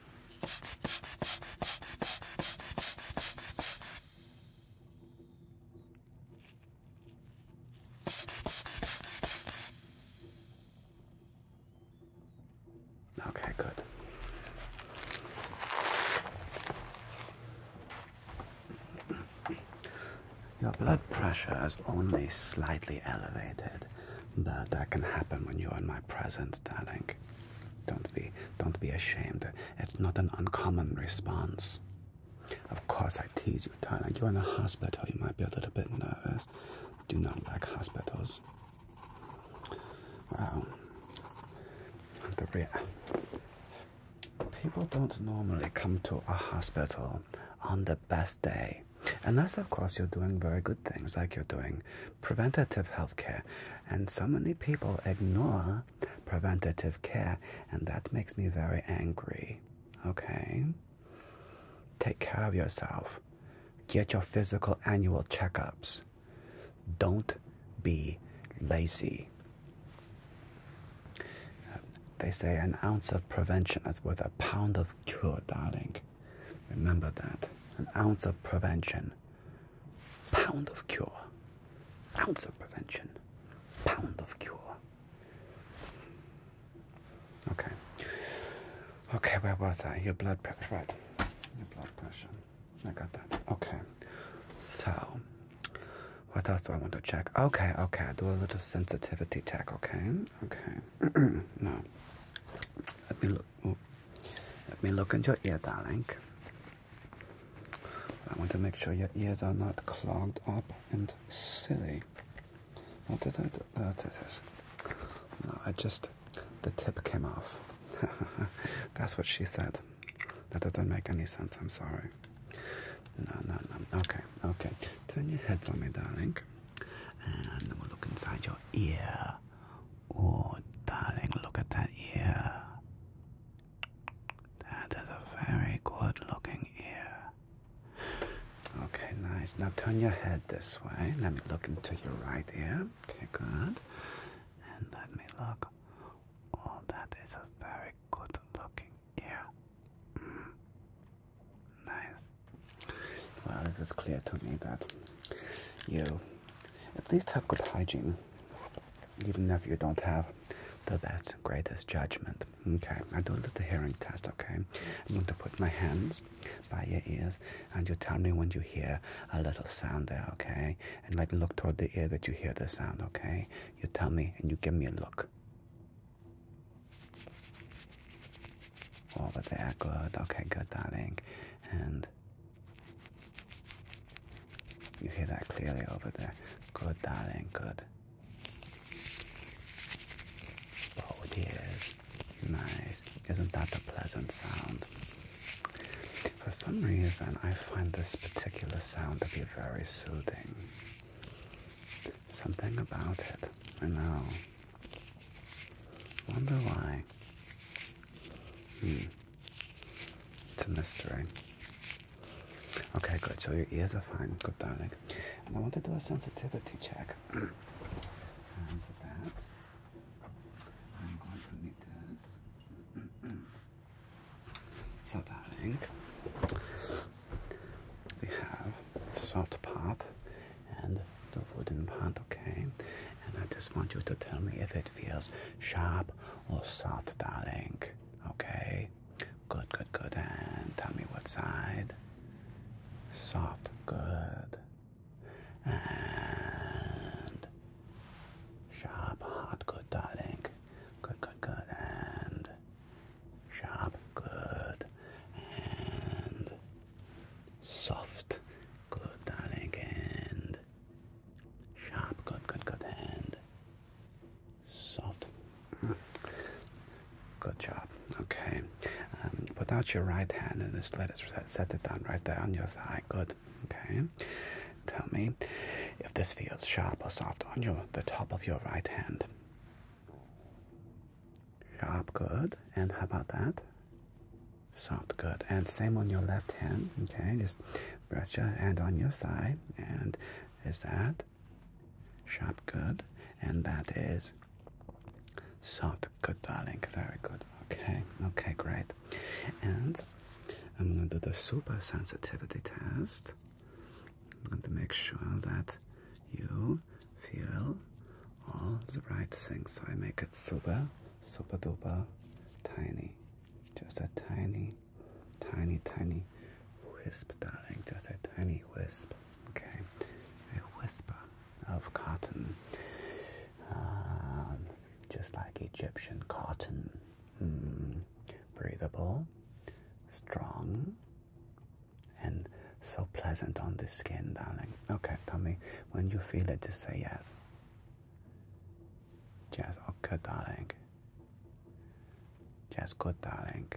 Okay, good. Your blood pressure is only slightly elevated, but that can happen when you're in my presence, darling. Don't be ashamed. It's not an uncommon response. Of course I tease you, darling. You're in a hospital. You might be a little bit nervous. Do not like hospitals. Well, people don't normally come to a hospital on the best day. Unless, of course, you're doing very good things, like you're doing preventative health care. And so many people ignore preventative care, and that makes me very angry. Okay? Take care of yourself. Get your physical annual checkups. Don't be lazy. They say an ounce of prevention is worth a pound of cure, darling. Remember that. An ounce of prevention, pound of cure. Ounce of prevention, pound of cure. Okay. Okay, where was I? Your blood pressure, right. Your blood pressure. I got that. Okay. So, what else do I want to check? Okay, okay. I'll do a little sensitivity check, okay? Okay. Now, let me look in your ear, darling. I want to make sure your ears are not clogged up and silly. What did I do? That is. No, the tip came off. That's what she said. That doesn't make any sense, I'm sorry. No. Okay, okay. Turn your head for me, darling. And we'll look inside your ear. Oh, darling, look at that ear. That is a very good looking ear. Okay, nice. Now turn your head this way. Let me look into your right ear. Okay, good. And let me look. Oh, that is a very good looking ear. Nice. Well, it is clear to me that you at least have good hygiene, even if you don't have the best, greatest judgment. Okay, I do a little hearing test, okay? I'm going to put my hands by your ears, and you tell me when you hear a little sound there, okay? And like look toward the ear that you hear the sound, okay? You tell me, and you give me a look. Over there, good. Okay, good, darling. And you hear that clearly over there. Good, darling, good. Both ears. Nice. Isn't that a pleasant sound? For some reason, I find this particular sound to be very soothing. Something about it. I know. Wonder why. It's a mystery. Okay, good. So your ears are fine. Good, darling. And I want to do a sensitivity check. And for that, I'm going to need this. So, darling, we have the soft part and the wooden part, okay? And I just want you to tell me if it feels sharp or soft, darling. Okay? Good, good, good. And tell me what side. Soft, good. And sharp, hard, good, darling. Good, good, good. And sharp, good. And soft, good, darling. And sharp, good, good, good. And soft. Good job. Okay. Put out your right hand and just let it set it down right there on your thigh. Good. Okay. Tell me if this feels sharp or soft on the top of your right hand. Sharp, good. And how about that? Soft, good. And same on your left hand. Okay. Just rest your hand on your side. And is that sharp, good? And that is soft, good, darling. Very good. Okay, okay, great. And I'm going to do the super sensitivity test. I'm going to make sure that you feel all the right things. So I make it super, super duper tiny. Just a tiny, tiny, tiny wisp, darling. Just a tiny wisp. Okay, a whisper of cotton. Just like Egyptian cotton. Breathable, strong, and so pleasant on the skin, darling. Okay, tell me when you feel it, just say yes. Yes, okay, darling. Yes, good, darling.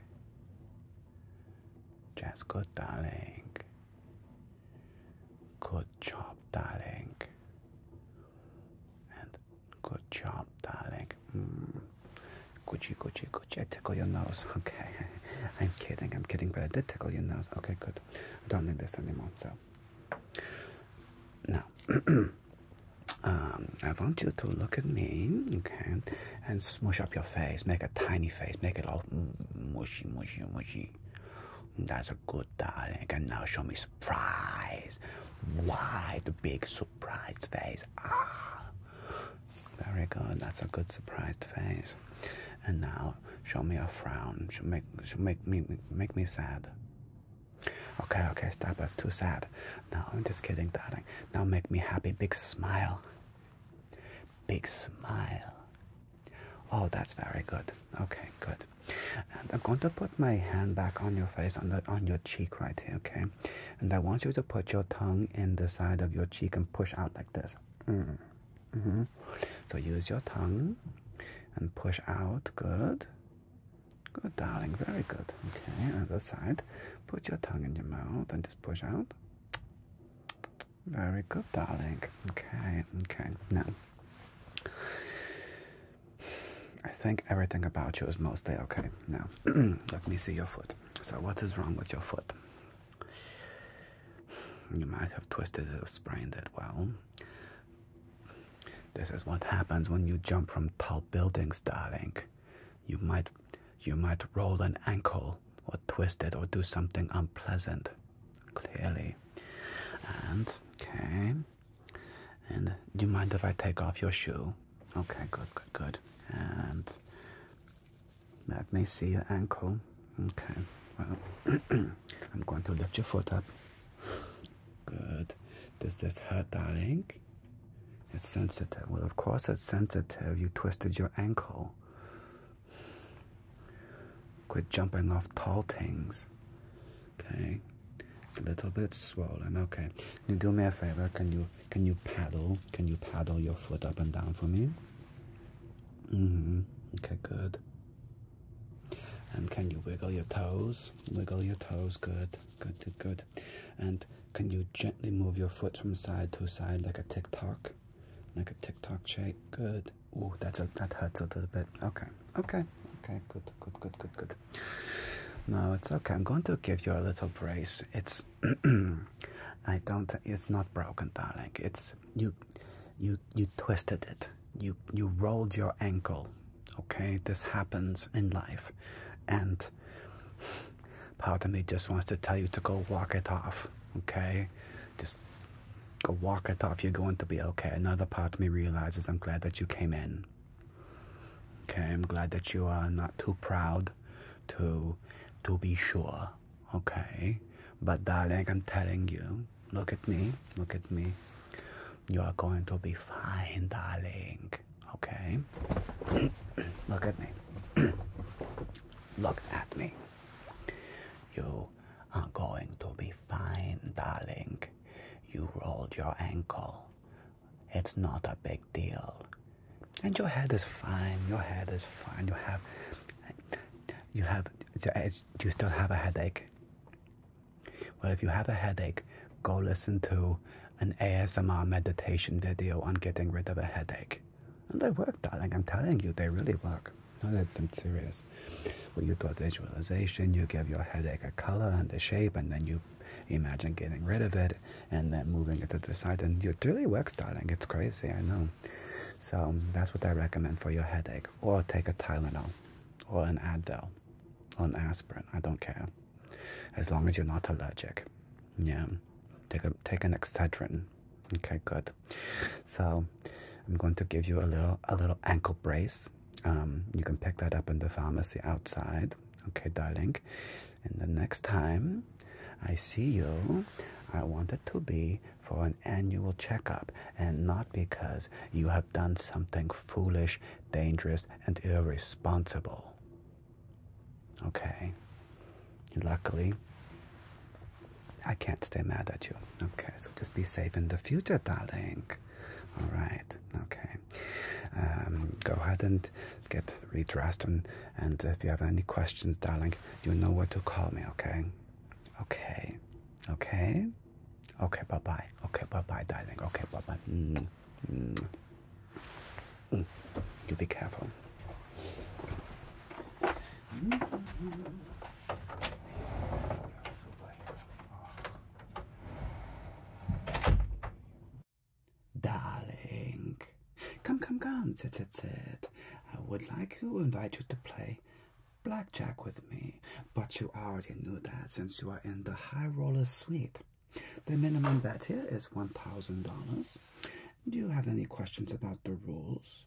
Yes, good, darling. Good job, darling. And good job, darling. Gucci, Gucci, Gucci. I tickle your nose. Okay. I'm kidding, but I did tickle your nose. Okay, good. I don't need this anymore, so. Now, I want you to look at me, okay, and smush up your face. Make a tiny face. Make it all mushy, mushy, mushy. That's a good, darling. And now show me surprise. Wide, big, surprised face. Ah. Very good. That's a good surprised face. And now show me a frown. Should make me sad. Okay, stop. That's too sad. No, I'm just kidding, darling. Now make me happy. Big smile. Big smile. Oh, that's very good. Okay, good. And I'm going to put my hand back on your face, on your cheek right here, okay? And I want you to put your tongue in the side of your cheek and push out like this. So use your tongue and push out. Good. Good, darling. Very good. Okay, other side. Put your tongue in your mouth and just push out. Very good, darling. Okay. Now, I think everything about you is mostly okay. Now, let me see your foot. So what is wrong with your foot? You might have twisted it or sprained it. Well, this is what happens when you jump from tall buildings, darling. You might roll an ankle or twist it or do something unpleasant, clearly. And, okay. And do you mind if I take off your shoe? Okay, good. And let me see your ankle. Okay, well, I'm going to lift your foot up. Good. Does this hurt, darling? It's sensitive. Well, of course it's sensitive. You twisted your ankle. Quit jumping off tall things. Okay. It's a little bit swollen. Okay. Can you do me a favor? Can you paddle your foot up and down for me? Okay, good. And can you wiggle your toes? Wiggle your toes. Good, good, good, good. And can you gently move your foot from side to side like a tick-tock? Like a tick-tock shake? Good. Ooh, that hurts a little bit. Okay, okay, okay, good, good, good, good, good. No, it's okay. I'm going to give you a little brace. It's, it's not broken, darling. It's, you twisted it. You rolled your ankle. Okay, this happens in life. And part of me just wants to tell you to go walk it off. Okay? Just go walk it off. You're going to be okay. Another part of me realizes I'm glad that you came in. Okay, I'm glad that you are not too proud to be sure. Okay? But darling, I'm telling you, look at me, look at me. You are going to be fine, darling. Okay? Look at me. Look at me. You are going to be fine, darling. You rolled your ankle. It's not a big deal. And your head is fine. Your head is fine. Do you still have a headache? Well, if you have a headache, go listen to an ASMR meditation video on getting rid of a headache. And they work, darling. I'm telling you, they really work. No, I'm serious. Well, you do a visualization, you give your headache a color and a shape, and then you imagine getting rid of it and then moving it to the side. And it really works, darling. It's crazy, I know. So that's what I recommend for your headache. Or take a Tylenol, or an Advil, or an aspirin. I don't care. As long as you're not allergic. Yeah. Take an Excedrin. Okay, good. So I'm going to give you a little ankle brace. You can pick that up in the pharmacy outside. Okay, darling. And the next time I see you, I want it to be for an annual checkup and not because you have done something foolish, dangerous, and irresponsible. Okay? Luckily, I can't stay mad at you. Okay, so just be safe in the future, darling. All right, okay. Go ahead and get redressed, and if you have any questions, darling, you know where to call me, okay? Okay, okay? Okay, bye-bye. Okay, bye-bye, darling. Okay, bye-bye. You be careful. Darling, come, sit. I would like to invite you to play Blackjack with me, but you already knew that since you are in the High Roller Suite. The minimum bet here is $1,000. Do you have any questions about the rules?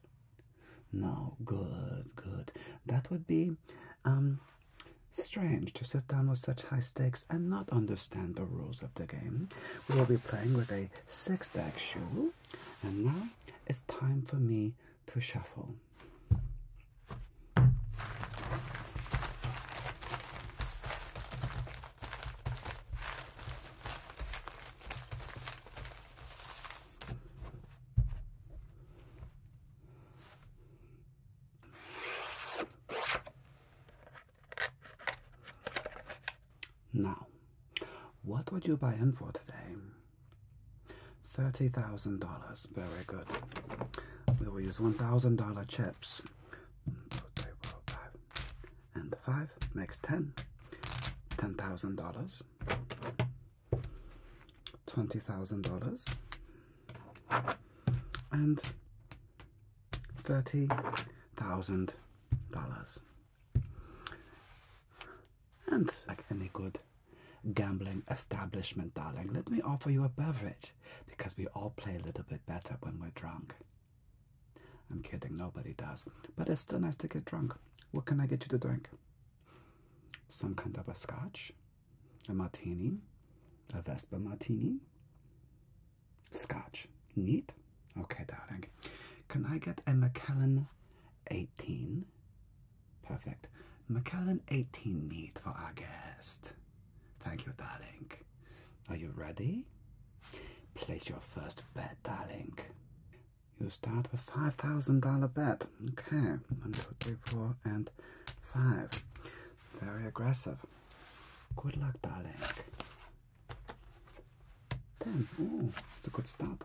No, good. That would be, strange to sit down with such high stakes and not understand the rules of the game. We will be playing with a 6-deck shoe, and now it's time for me to shuffle. Now, what would you buy in for today? $30,000. Very good. We will use $1,000 chips. 1, 2, 3, 4, 5. And the 5 makes 10. $10,000. $20,000. And $30,000. And like any good gambling establishment, darling, let me offer you a beverage, because we all play a little bit better when we're drunk. I'm kidding, nobody does. But it's still nice to get drunk. What can I get you to drink? Some kind of a scotch? A martini? A Vespa martini? Scotch. Neat? Okay, darling. Can I get a Macallan 18? Perfect. Macallan 18 neat for our guest. Thank you, darling. Are you ready? Place your first bet, darling. You start with $5,000 bet. Okay. 1, 2, 3, 4, and 5. Very aggressive. Good luck, darling. 10. Ooh, it's a good start.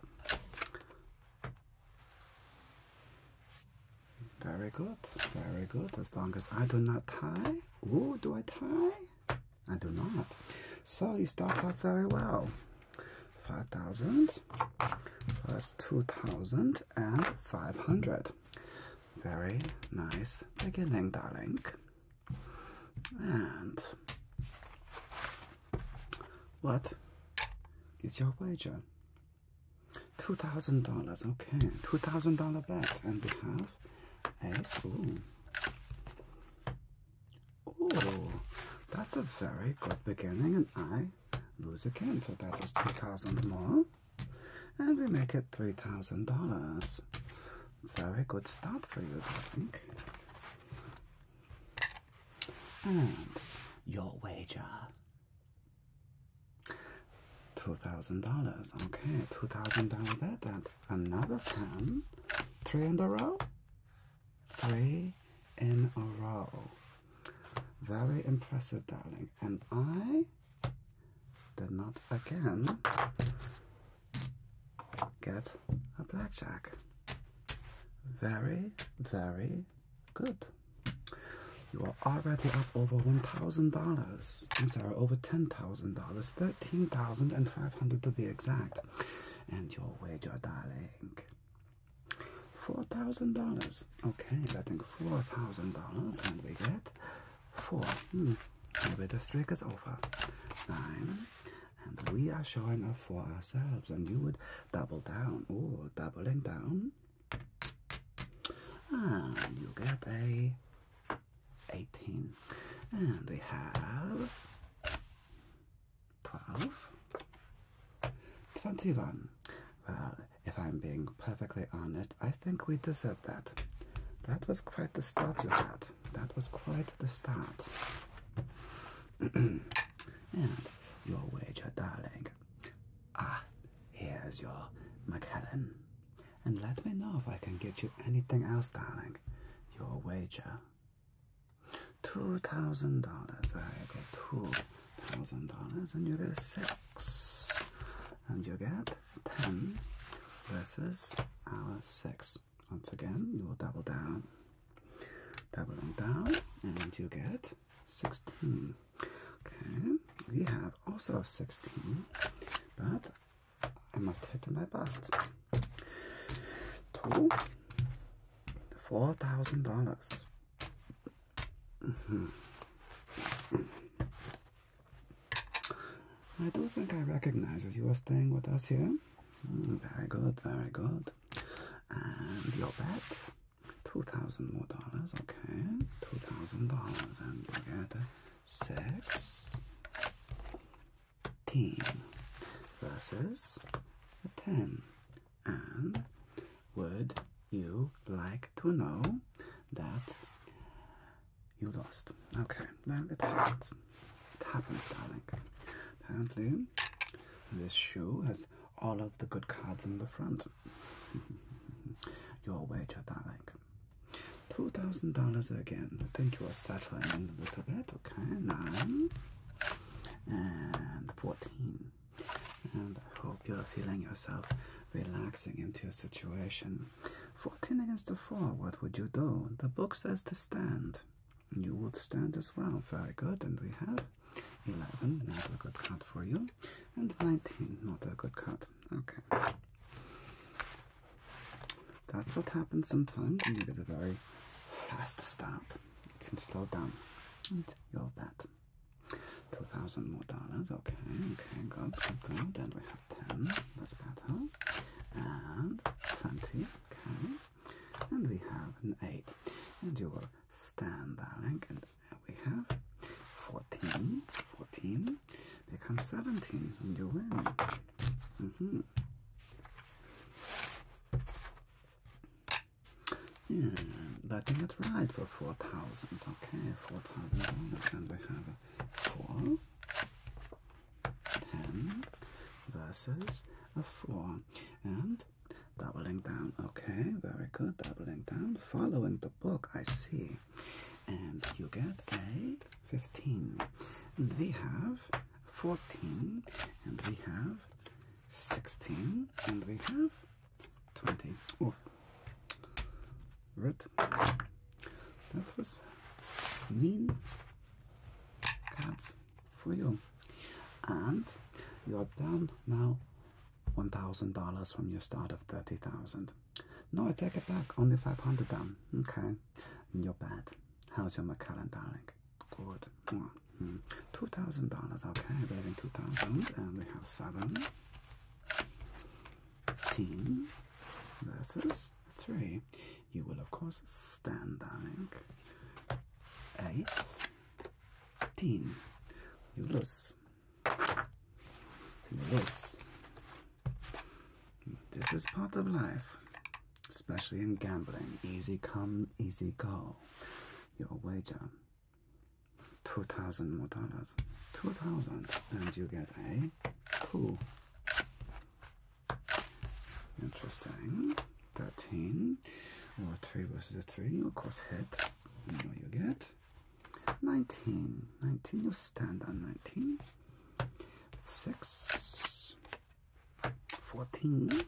Very good, very good. As long as I do not tie. Ooh, do I tie? I do not. So you start off very well. 5,000 plus 2,000 and 500. Very nice beginning, darling. And what is your wager? $2,000. Okay, $2,000 bet, and we have ace. Ooh. Ooh, that's a very good beginning, and I lose again, so that is 2,000 more, and we make it $3,000. Very good start for you, I think. And your wager, $2,000. Okay, $2,000 bet, and another 10. 3 in a row. 3 in a row. Very impressive, darling. And I did not again get a blackjack. Very, very good. You are already up over $1,000. I'm sorry, over $10,000. $13,500 to be exact. And your wager, darling, $4,000. Okay, betting $4,000, and we get 4. Maybe the streak is over. 9. And we are showing up for ourselves, and you would double down. Ooh, doubling down. And you get a 18. And we have 12. 21. Well, if I'm being perfectly honest, I think we deserve that. That was quite the start you had. That was quite the start. And your wager, darling. Here's your McKellen. And let me know if I can get you anything else, darling. Your wager. $2,000. I get $2,000, and you get 6. And you get 10 versus our 6. Once again, you will double down. Doubling down, and you get 16. Okay, we have also 16, but I must hit my bust. To $4,000. I do think I recognize if you are staying with us here. Very good, very good. And your bet, $2,000 more dollars. Okay, $2,000, and you get 16 versus a 10. And would you like to know that you lost? Okay, well, it happens. It happens, darling. Apparently, this shoe has all of the good cards in the front. Your wager, darling. $2,000 again. I think you are settling in a little bit. Okay, 9 and 14. And I hope you're feeling yourself relaxing into your situation. 14 against a 4. What would you do? The book says to stand. You would stand as well. Very good. And we have 11, not a good cut for you. And 19, not a good cut. Okay. That's what happens sometimes when you get a very fast start. You can slow down. And your bet. $2,000 more dollars. Okay, okay, good, good, good. And we have 10. That's better. And 20. Okay. And we have an 8. And you will stand, darling. And we have 14. 14 becomes 17. And you win. Yeah, letting it ride for 4,000. Okay, $4,000. And we have a 4, 10 versus a 4. And doubling down. Okay, very good. Doubling down. Following the book, I see. and you get a 15. And we have 14, and we have 16, and we have 20. Oh, rude. That was mean cards for you. And you're down now $1,000 from your start of 30,000. No, I take it back. Only 500 down. Okay. You're bad. How's your McKellen, darling? Good. $2,000. Okay, we're having 2,000, and we have 17 versus 3. You will, of course, stand, darling. 18. You lose. You lose. This is part of life, especially in gambling. Easy come, easy go. Your wager, $2,000 more. 2,000, and you get a 2. Interesting. 13, or 3 versus a 3. You of course hit. You know you get 19. 19. You stand on 19. 6. 14.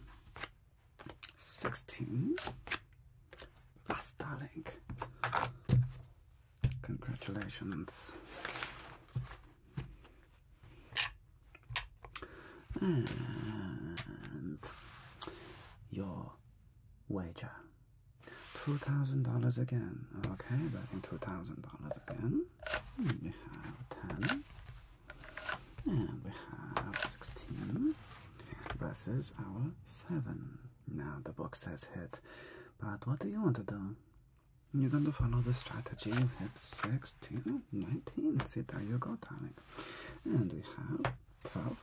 16. Bust, darling. Congratulations. And your wager, $2,000 again. Okay, betting $2,000 again. We have 10, and we have 16 versus our 7. Now the book says hit, but what do you want to do? You're going to follow the strategy. You hit 16, 19. See, there you go, darling. And we have 12,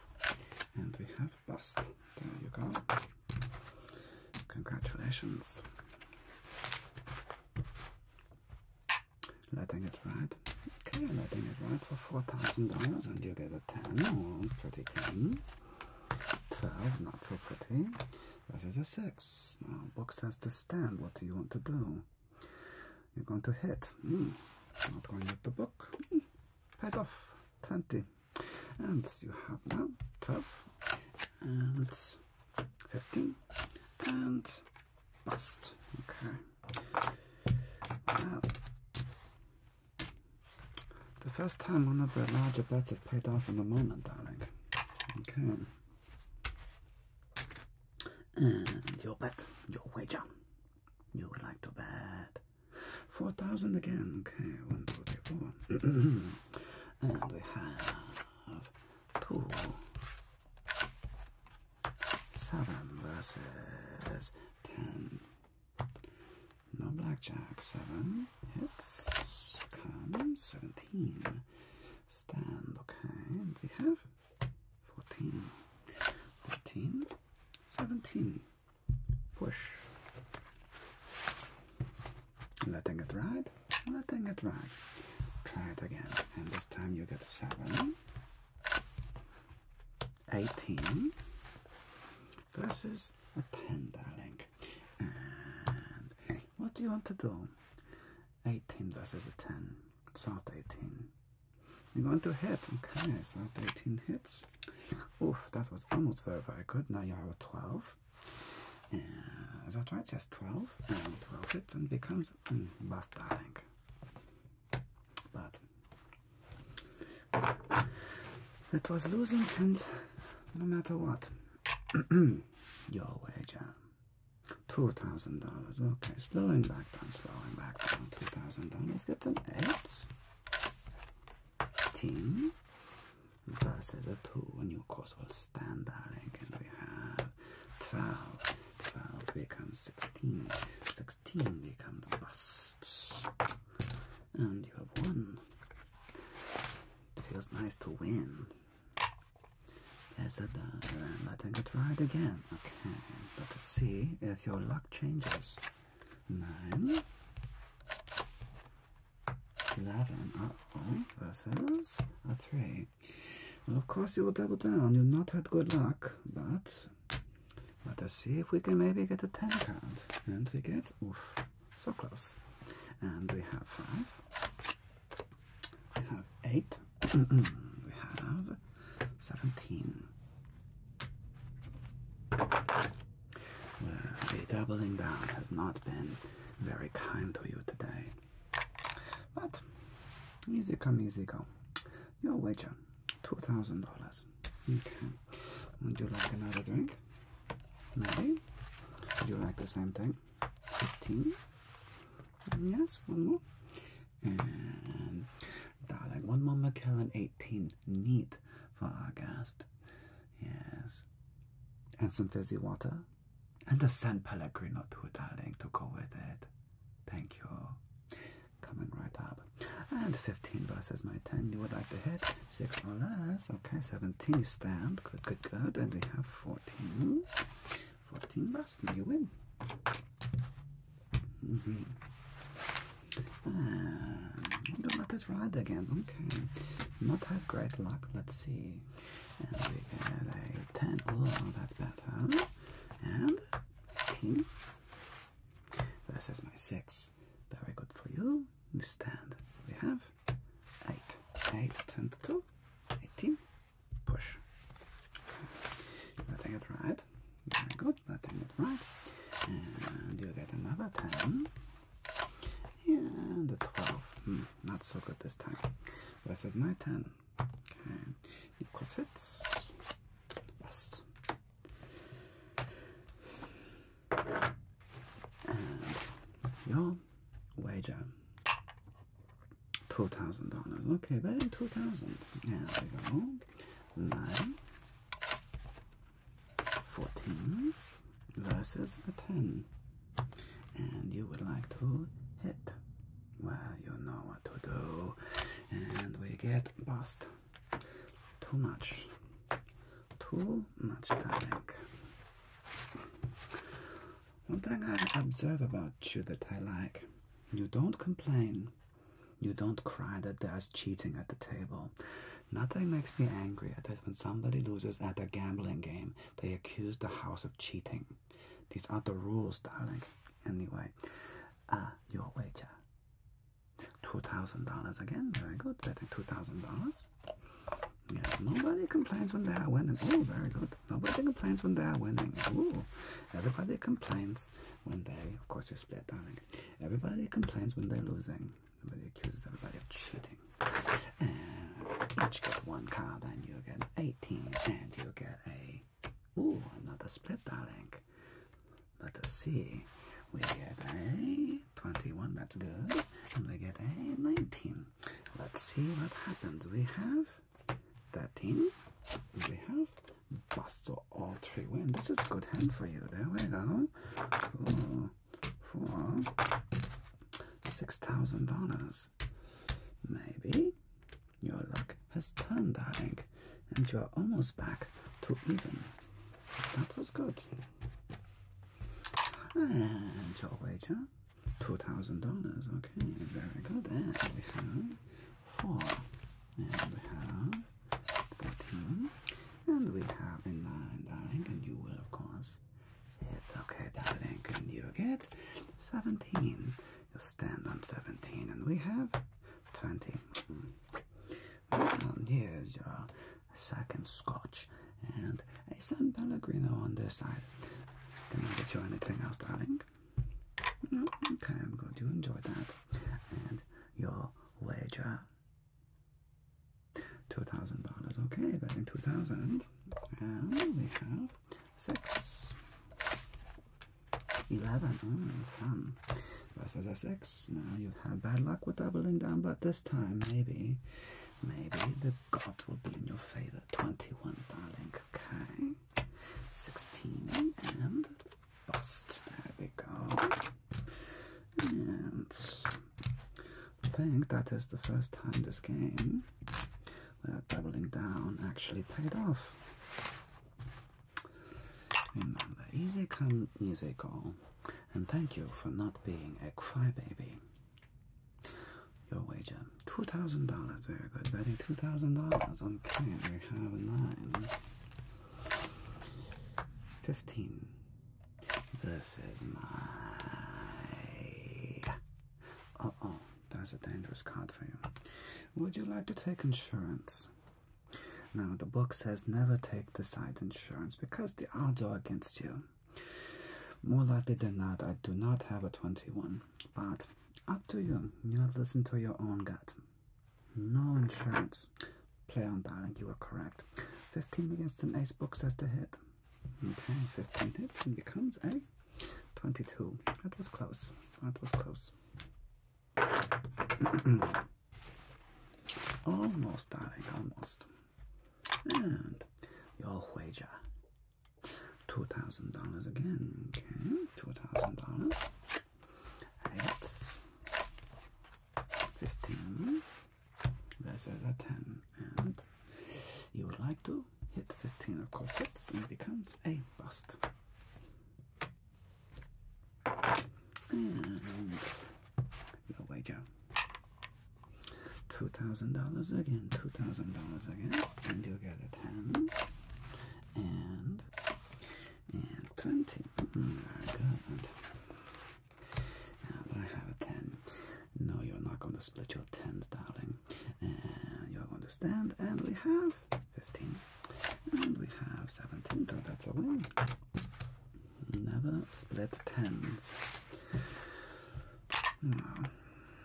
and we have bust. There you go. Congratulations. Letting it ride. Okay, letting it ride for $4,000, and you get a 10. Oh, pretty clean. 12, not so pretty. Versus a 6. Now, book says to stand. What do you want to do? You're going to hit. Not going with the book. Paid off. 20. And you have now 12 and 15 and bust. Okay. Now, the first time one of the larger bets have paid off in the moment, darling. Okay. And your bet, your wager. You would like to bet 4,000 again. Okay, 1, 2, 3, 4. And we have 2, 7 versus 10. No blackjack. 7 hits. Come 17. Stand. Okay, and we have 14, 15, 17. Push. Letting it ride. Letting it ride. Try it again, and this time you get a 7. 18 versus a 10, darling. And what do you want to do? 18 versus a 10. Soft 18. You're going to hit. Okay, soft 18 hits. Oof, that was almost very, very good. Now you have a 12. Is that right? Yes, 12. And 12 hits and becomes bust, darling. But it was losing, and no matter what, your wager, $2,000. Okay, slowing back down, $2,000 gets an 8. 18 versus a 2, and you of course will stand, darling, and we have 12. 12 becomes 16. 16 becomes busts. And you have 1. It feels nice to win. Yes, it does. And letting it ride again. Okay, let's see if your luck changes. 9. 11. Uh-oh. Versus a 3. Well, of course you will double down. You've not had good luck, but let us see if we can maybe get a 10 card. And we get, oof, so close. And we have 5. 8. We have 17. Well, the doubling down has not been very kind to you today. But easy come, easy go. Your wager, $2,000. Okay. Would you like another drink? Maybe. Would you like the same thing? 15. Yes, one more. And darling, one more Macallan 18. Neat for our guest. Yes. And some fizzy water. And a San Pellegrino too, darling, to go with it. Thank you. Coming right up. And 15 versus my 10. You would like to hit 6 or less. Okay, 17. You stand. Good, good, good. And we have 14. 14 busting. You win. And don't let this ride again. Okay. Not have great luck. Let's see. And we get a 10. Oh, that's better. And 18. This is my 6. Very good for you. You stand. We have 8. 8, 10 to 2. 18. Push. Okay. Letting it ride. Very good. Letting it ride. And you get another 10. And a 12. Not so good this time. This is my 10. Okay. Equals hits. Bust. And your wager. $2,000. Okay, betting 2,000. There we go. 9. 14 versus a 10. And you would like to hit. Well, you know what to do. And we get bust. Too much. Too much, darling. One thing I observe about you that I like, you don't complain. You don't cry that there's cheating at the table. Nothing makes me angrier than when somebody loses at a gambling game. They accuse the house of cheating. These are the rules, darling. Anyway, your wager. $2,000 again. Very good. Betting $2,000. Yes, nobody complains when they are winning. Oh, very good. Nobody complains when they are winning. Ooh, everybody complains when they, of course you split, darling. Everybody complains when they're losing. Everybody accuses everybody of cheating. And each get one card, and you get 18, and you get a, ooh, another split, darling. Let us see. We get a 21, that's good. And we get a 19. Let's see what happens. We have 13. We have bust, so all 3 win. This is a good hand for you. There we go. For $6,000. Maybe your luck has turned, darling, and you're almost back to even. That was good. And your wager, $2,000. Okay, very good. And we have 4. And we have 14. And we have a 9, darling. And you will, of course, hit. Okay, darling. And you get 17. You stand on 17. And we have 20. Well, here's your second scotch. And a San Pellegrino on this side. Can I get you anything else, darling? No? Okay, I'm good. You enjoyed that. And your wager, $2,000. Okay, betting 2,000. And we have 6. 11. Fun. Versus a 6. Now you've had bad luck with doubling down, but this time maybe the god will be in your favor. 21, darling. Okay. 16 and bust. There we go. And I think that is the first time this game where doubling down actually paid off. Remember, easy come, easy go. And thank you for not being a crybaby. Your wager, $2,000. Very good. Betting $2,000. Okay, we have a 9. 15. This is my... Uh-oh, there's is a dangerous card for you. Would you like to take insurance? Now, the book says never take the side insurance because the odds are against you. More likely than not, I do not have a 21. But up to you. You have to listen to your own gut. No insurance. Play on, darling. You are correct. 15 against an ace. Book says to hit. Okay, 15 hits and becomes a 22. That was close. That was close. Almost, darling. Almost. And your wager. $2,000 again. Okay, $2,000. 8. 15 versus a 10. And you would like to hit 15, of course, hits, and it becomes a bust. And your wager. $2,000 again, $2,000 again, and you get a 10 and 20. Very good. And I have a 10. No, you're not going to split your 10s, darling. And you're going to stand, and we have 15. And we have 17, so that's a win. Never split 10s. No.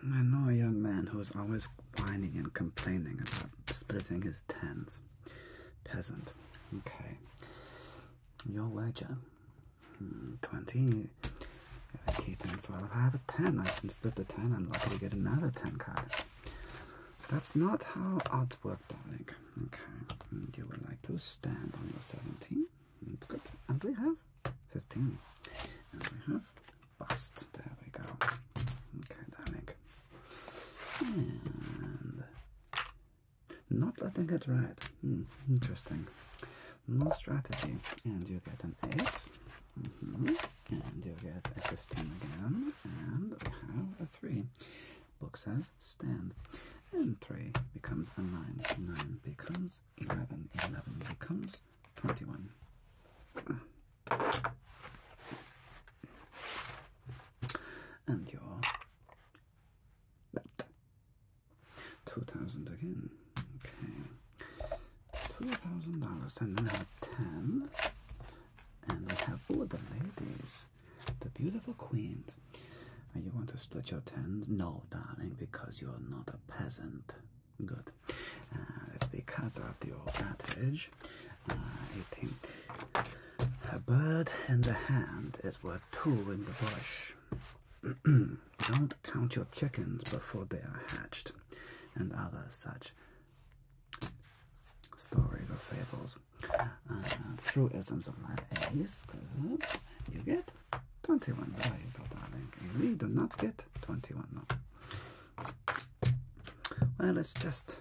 I know a young man who's always whining and complaining about splitting his 10s. Peasant. Okay. Your wager. 20. Key thing. So if I have a 10, I can split the 10. I'm lucky to get another 10 card. That's not how odds work, darling. Okay. And you would like to stand on your 17. That's good. And we have 15. And we have bust. There we go. Okay, darling. And not letting it ride. Interesting. No strategy. And you get an 8. And you get a 15 again. And we have a 3. Book says stand. And 3 becomes a 9. 9 becomes 11. 11 becomes 21. And your bet. 2,000 again. Okay. $2,000. And we have 10. And we have all the ladies. The beautiful queens. Are you going to split your 10s? No, darling, because you're not a peasant. Good. It's because of the old adage. 18. A bird in the hand is worth 2 in the bush. Don't count your chickens before they are hatched. And other such stories or fables. Truisms of life. Ace. Good. You get 21. There you go, darling. We do not get 21, no. Well, it's just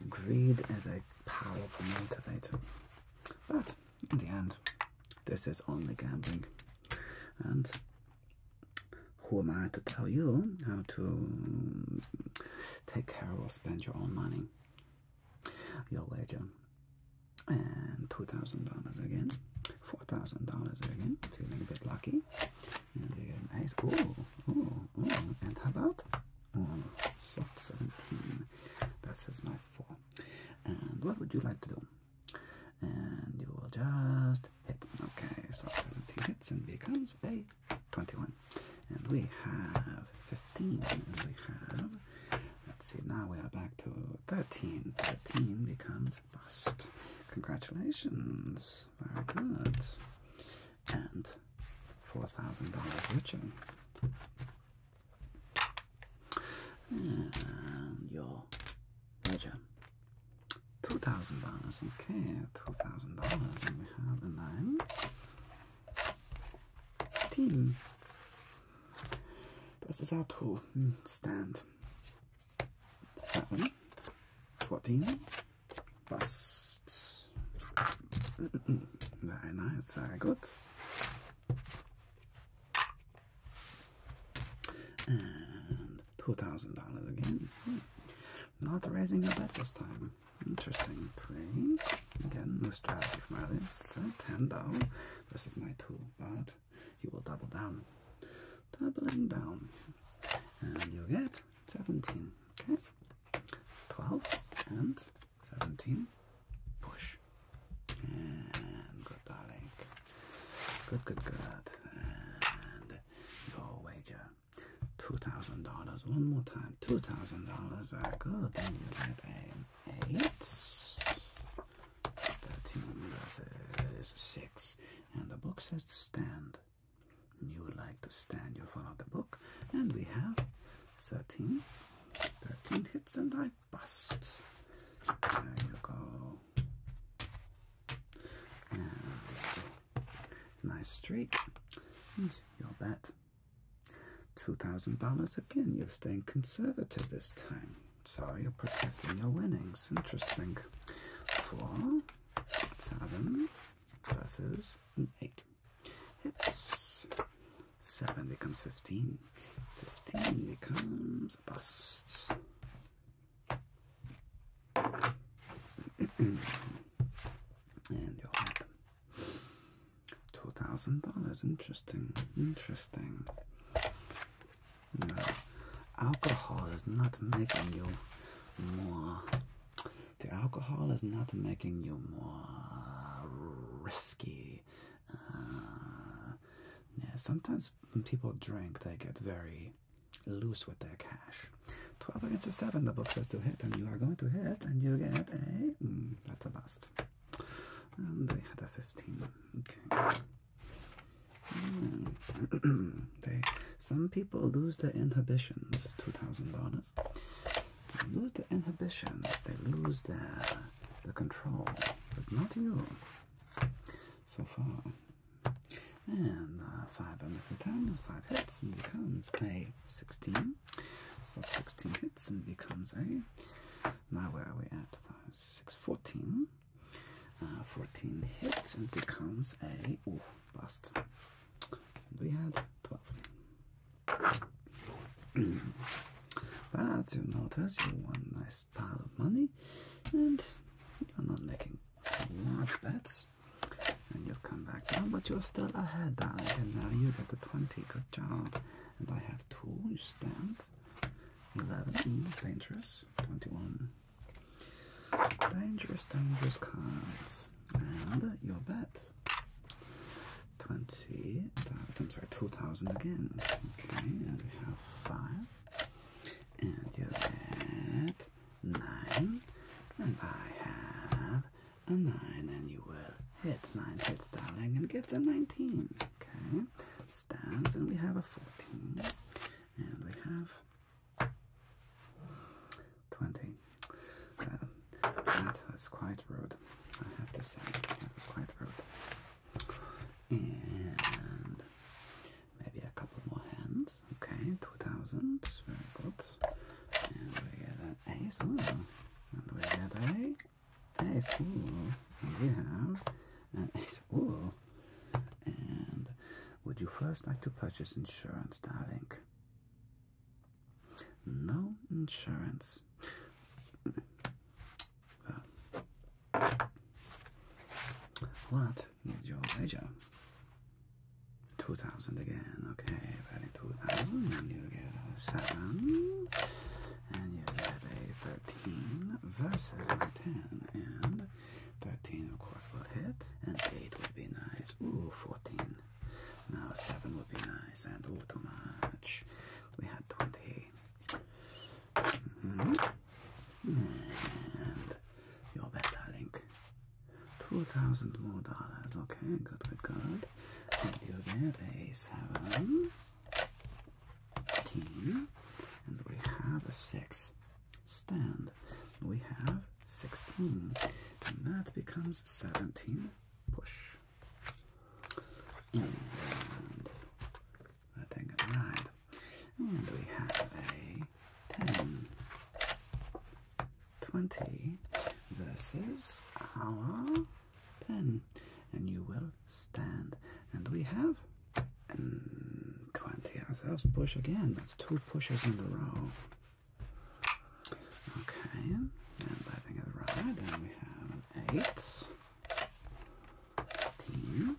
greed is a powerful motivator. But in the end, this is only gambling. And who am I to tell you how to take care or spend your own money? Your wager. And $2,000 again. $4,000 again. Feeling a bit lucky. And we get an ace. Ooh. And how about? Soft 17. That says my 4. And what would you like to do? And you will just hit. Okay, so 17 hits and becomes a 21. And we have 15. And we have, let's see, now we are back to 13. 13 becomes bust. Congratulations. Very good. And $4,000 richer. And your ledger. $2,000. Okay, $2,000. And we have a 9. Team. Das ist our 2. Stand. 7. 14. Bust. Very nice, very good. And $2,000 again. Not raising your bet this time. Interesting. 3. Again, no strategy from earlier. So 10 down. This is my 2, but you will double down. Doubling down. And you get 17. Okay. 12 and 17. Push. And good, darling. Good, good, good. And your wager. $2,000. One more time. $2,000. Very good. Then you get an 8. 13 versus 6. And the book says to stand. You would like to stand. You follow the book. And we have 13. 13 hits and I bust. There you go. And nice streak. And your bet. $2,000 again. You're staying conservative this time. So you're protecting your winnings. Interesting. 4, 7 versus 8. Hits. 7 becomes 15. 15 becomes a bust. And you're at $2,000. Interesting. Interesting. No, alcohol is not making you more. The alcohol is not making you more risky. Yeah, sometimes when people drink, they get very loose with their cash. 12 against a 7, the book says to hit, and you are going to hit, and you get a... that's a bust. And they had a 15. Okay. Some people lose their inhibitions. $2,000. They lose their inhibitions. They lose the control, but not you. So far. And 5 and 10, 5 hits and becomes a 16. So 16 hits and becomes a. Now where are we at? 5, 6, 14. 14 hits and becomes a bust. We had 12. But you notice you won a nice pile of money and you're not making large bets. And you've come back down, but you're still ahead, darling. And now you get the 20. Good job. And I have 2. You stand. 11. Dangerous. 21. Dangerous, dangerous cards. And your bet. 20. I'm sorry, 2,000 again. Okay, and we have 5. And you get 9. And I have a 9. And you will hit 9 hits, darling, and get a 19. Okay, stands, and we have a 14. And we have 20. That was quite rude, I have to say. That was quite rude. And maybe a couple more hands. Okay, 2,000. Very good. And we get an ace. Ooh. And we get a ace. Ooh. And we have an ace. Ooh. And would you first like to purchase insurance, darling? No insurance. What is your wager? 2,000 again. Okay, value 2,000, and you get a 7, and you get a 13 versus my 10, and 13 of course will hit, and 8 would be nice. Ooh, 14. Now 7 would be nice, and ooh, too much. We had 20. And your bet, darling. 2,000 more dollars. Okay, good, good, good. And you get a 7, 15, and we have a 6. Stand. We have 16, and that becomes 17. Push. And I think it's right. And we have a 10, 20 versus our 10, and you will stand. And we have 20 ourselves. Push again. That's 2 pushes in a row. Okay, and I think it's right. And we have an 8, 15,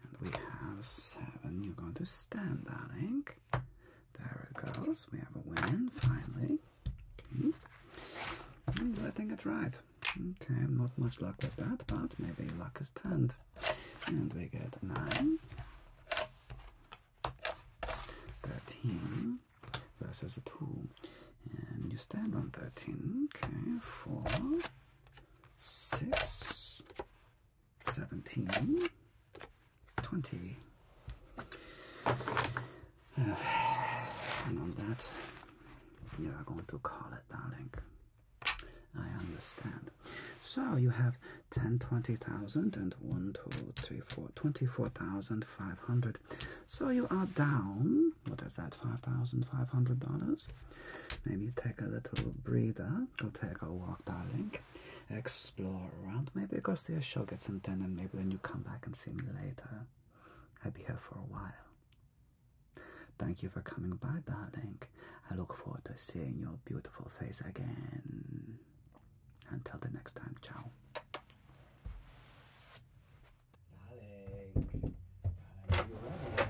and we have 7. You're going to stand, darling. There we go. tails. We have a win, finally. Okay. I think it's right. Okay, not much luck with that, but maybe luck is turned. And we get a 9. 13 versus a 2. And you stand on 13. Okay, 4, 6, 17, 20. And on that, you are going to call it, darling. I understand. So you have 10, 20,000 and 1, 2, 3, 4, 24,500. So you are down. What is that? $5,500. Maybe take a little breather. Go take a walk, darling. Explore around. Maybe go see a show, get some dinner, and maybe then you come back and see me later. I'll be here for a while. Thank you for coming by, darling. I look forward to seeing your beautiful face again. Until the next time, ciao. Darling,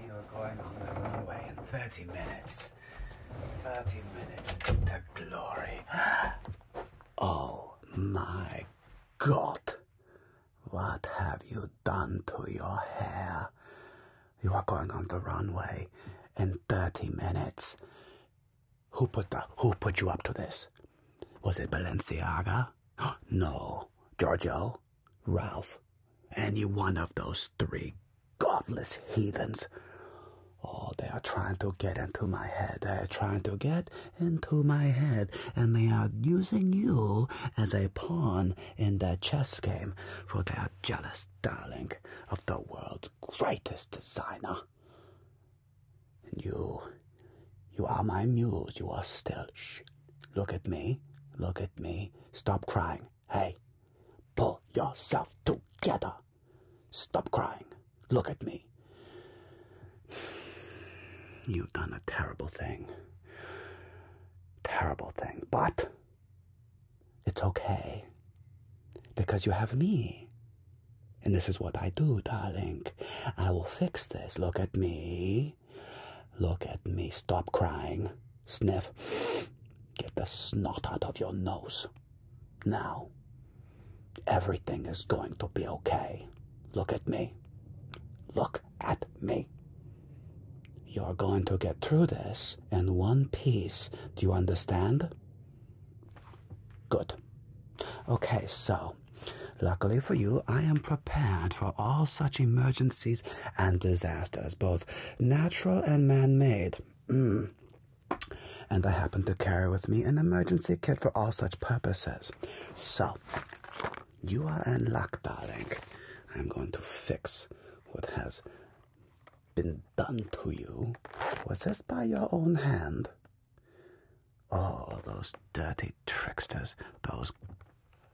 you're going on the runway in 30 minutes. 30 minutes to glory. Oh my God. What have you done to your hair? You are going on the runway in 30 minutes. Who put you up to this? Was it Balenciaga? No. Giorgio? Ralph? Any one of those 3 godless heathens. Oh, they are trying to get into my head. They are trying to get into my head. And they are using you as a pawn in their chess game, for they are jealous, darling, of the world's greatest designer. And you are my muse. You are still. Shh. Look at me. Look at me. Stop crying. Hey, pull yourself together. Stop crying. Look at me. You've done a terrible thing. Terrible thing. But it's okay. Because you have me. And this is what I do, darling. I will fix this. Look at me. Look at me. Stop crying. Sniff. Get the snot out of your nose. Now, everything is going to be okay. Look at me. Look at me. You're going to get through this in one piece. Do you understand? Good. Okay, so, luckily for you, I am prepared for all such emergencies and disasters, both natural and man-made. And I happen to carry with me an emergency kit for all such purposes. So, you are in luck, darling. I'm going to fix what has been done to you. Was this by your own hand? Oh, those dirty tricksters, those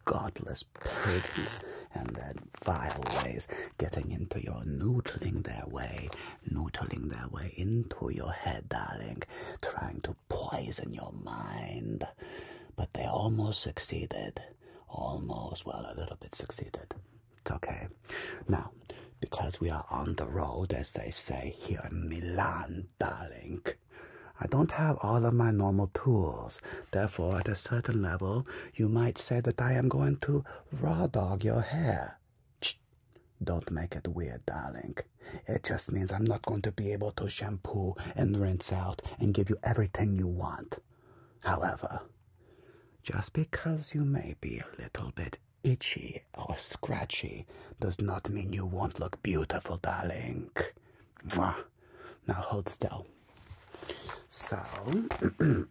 godless pagans and their vile ways getting into your noodling their way into your head, darling, trying to poison your mind. But they almost succeeded. Almost, well, a little bit succeeded. It's okay. Now, because we are on the road, as they say here in Milan, darling, I don't have all of my normal tools. Therefore, at a certain level, you might say that I am going to raw dog your hair. Shh. Don't make it weird, darling. It just means I'm not going to be able to shampoo and rinse out and give you everything you want. However, just because you may be a little bit itchy or scratchy does not mean you won't look beautiful, darling. Mwah. Now hold still. So, you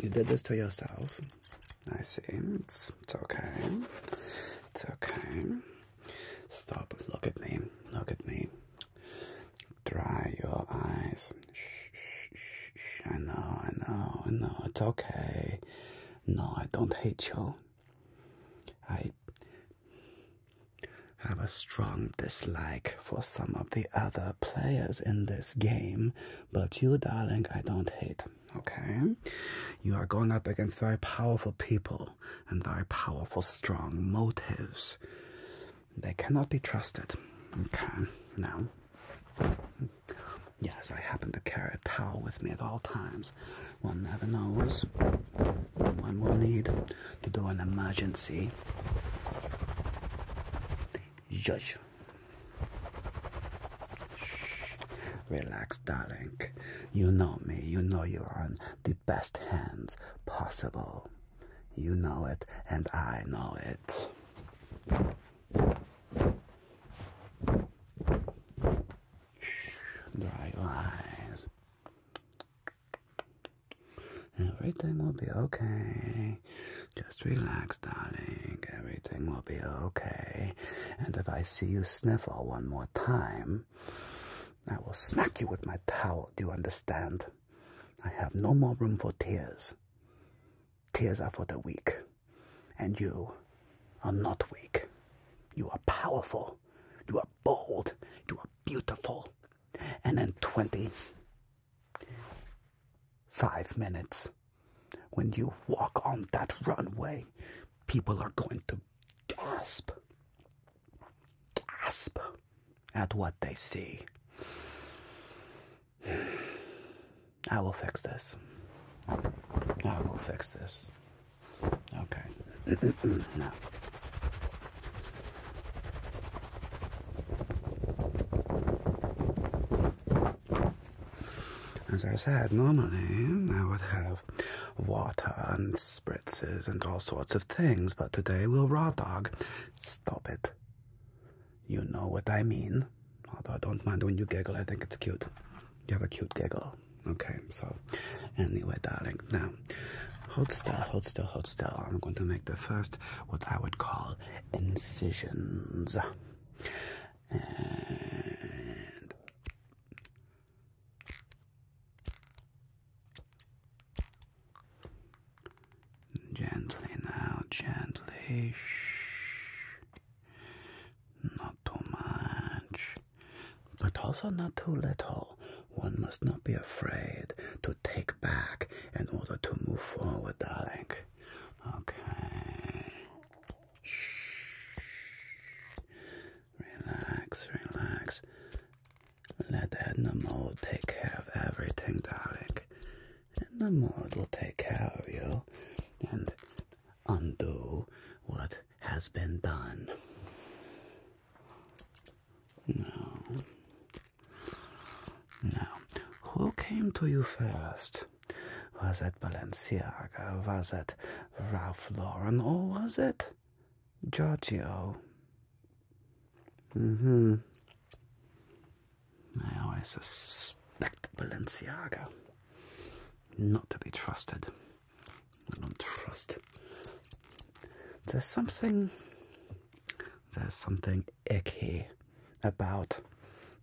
did this to yourself. I see. It's okay. It's okay. Stop. Look at me. Look at me. Dry your eyes. Shh, shh, shh, shh. I know. It's okay. No, I don't hate you. I have a strong dislike for some of the other players in this game, but you, darling, I don't hate, okay? You are going up against very powerful people and very powerful, strong motives. They cannot be trusted, okay? Now, Yes, I happen to carry a towel with me at all times. One never knows when one will need to do an emergency. Judge. Shh. Relax, darling. You know me. You know you're in the best hands possible. You know it, and I know it. Dry your eyes. Everything will be okay. Just relax, darling. Everything will be okay. And if I see you sniffle one more time, I will smack you with my towel. Do you understand? I have no more room for tears. Tears are for the weak. And you are not weak. You are powerful. You are bold. You are beautiful. And in 25 minutes, when you walk on that runway, people are going to gasp at what they see. I will fix this. I will fix this. Okay. Now. As I said, normally I would have water and spritzes and all sorts of things, but today we'll raw dog. Stop it. You know what I mean. Although I don't mind when you giggle, I think it's cute. You have a cute giggle. Okay, so anyway, darling, now hold still, hold still, hold still. I'm going to make the first, what I would call incisions. And gently now, gently. Shh. Not too much, but also not too little. One must not be afraid to take back in order to move forward, darling. Okay. Shh. Relax, relax. Let Edna Mode take care of everything, darling. Edna Mode will take care of you and undo what has been done. Now, who came to you first? Was it Balenciaga? Was it Ralph Lauren? Or was it Giorgio? I always suspect Balenciaga. Not to be trusted. I don't trust. There's something icky about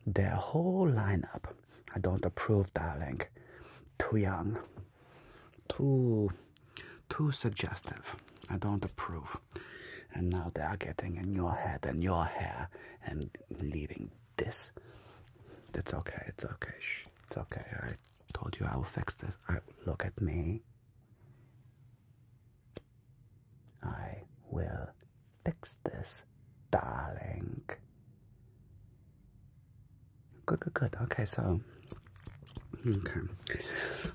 their whole lineup. I don't approve, darling. Too young. Too suggestive. I don't approve. And now they are getting in your head and your hair and leaving this. It's okay, it's okay. Shh. It's okay. I told you I will fix this. Look at me. I will fix this, darling. Good. Okay, so... Okay.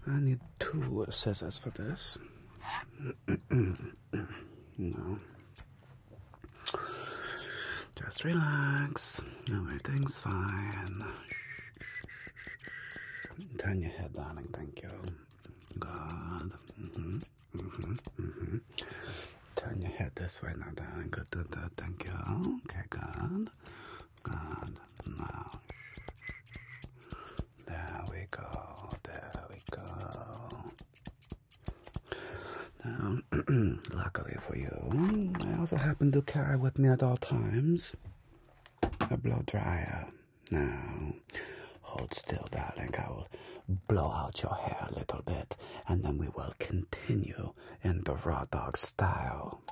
I need 2 scissors for this. No. Just relax. Everything's fine. Turn your head, darling. Thank you. Good. Turn your head this way now, darling. Good. Thank you. Okay, good. Good. Now. There we go. Now, luckily for you, I also happen to carry with me at all times a blow dryer. Now, hold still, darling. I will blow out your hair a little bit, and then we will continue in the raw dog style.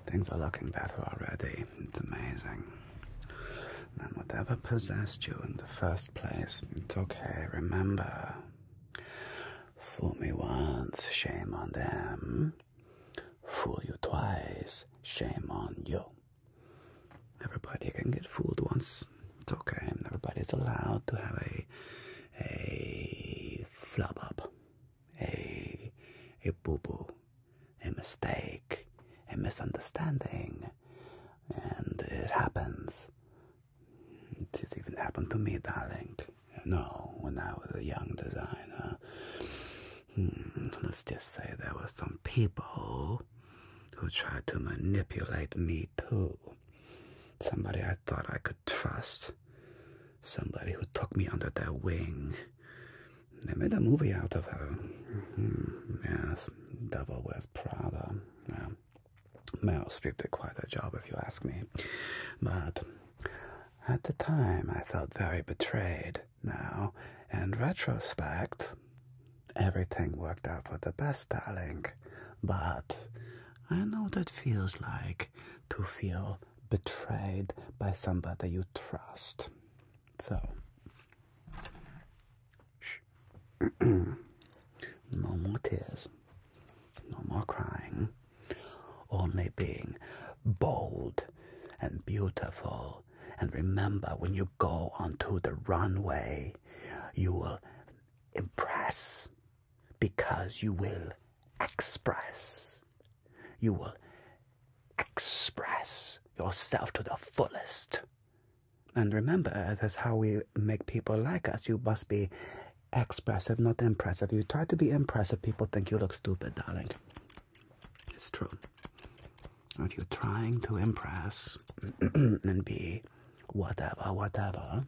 Things are looking better already. It's amazing. And whatever possessed you in the first place, it's okay. Remember, fool me once, shame on them. Fool you twice, shame on you. Everybody can get fooled once. It's okay. Everybody's allowed to have a flub up, a boo-boo, a mistake, a misunderstanding. And it happens. It has even happened to me, darling. No, when I was a young designer. Let's just say there were some people who tried to manipulate me too. Somebody I thought I could trust. Somebody who took me under their wing. They made a movie out of her. Yes, Devil Wears Prada. Yeah. Meryl Streep did quite a job, if you ask me. But at the time, I felt very betrayed. Now, in retrospect, everything worked out for the best, darling. But I know what it feels like to feel betrayed by somebody you trust. So, no more tears, no more crying, only being bold and beautiful. And remember, when you go onto the runway, you will impress because you will express. You will express yourself to the fullest. And remember, that's how we make people like us. You must be expressive, not impressive. You try to be impressive, people think you look stupid, darling. It's true. If you're trying to impress and be whatever,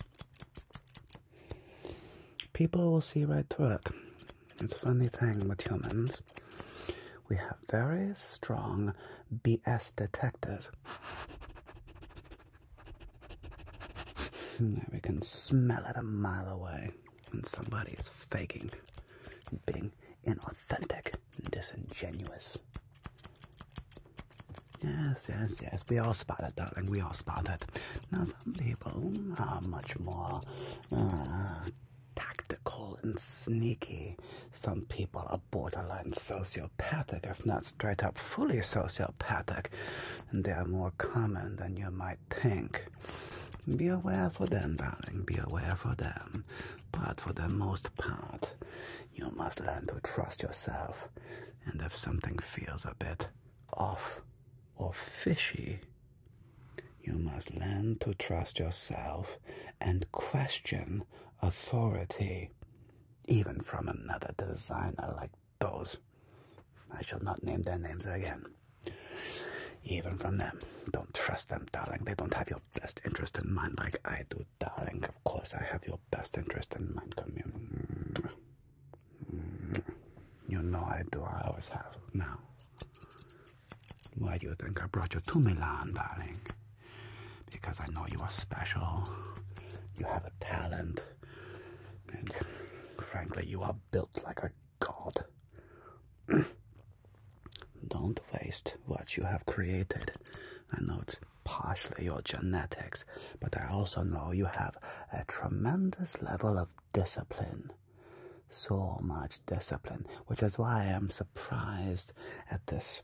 people will see right through it. It's a funny thing with humans. We have very strong BS detectors. We can smell it a mile away when somebody is faking, being inauthentic and disingenuous. Yes. We all spot it, darling. We all spot it. Now, some people are much more tactical and sneaky. Some people are borderline sociopathic, if not straight up fully sociopathic. And they are more common than you might think. Be aware for them, darling. Be aware for them. But for the most part, you must learn to trust yourself. And if something feels a bit off or fishy, you must learn to trust yourself and question authority, even from another designer like those. I shall not name their names again. Even from them. Don't trust them, darling. They don't have your best interest in mind like I do, darling. Of course I have your best interest in mind. Come here. You know I do. I always have. Now, why do you think I brought you to Milan, darling? Because I know you are special. You have a talent. And frankly, you are built like a god. Don't waste what you have created. I know it's partially your genetics, but I also know you have a tremendous level of discipline. So much discipline, which is why I am surprised at this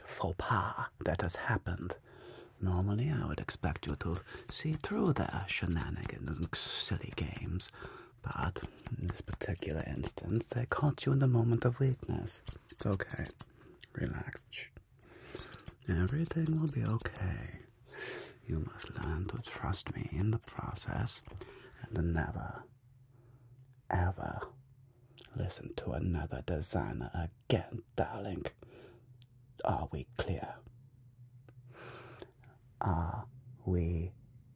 faux pas that has happened. Normally, I would expect you to see through their shenanigans and silly games. But in this particular instance, they caught you in the moment of weakness. It's okay. Relax. Everything will be okay. You must learn to trust me in the process and never, ever listen to another designer again, darling. Are we clear? Are we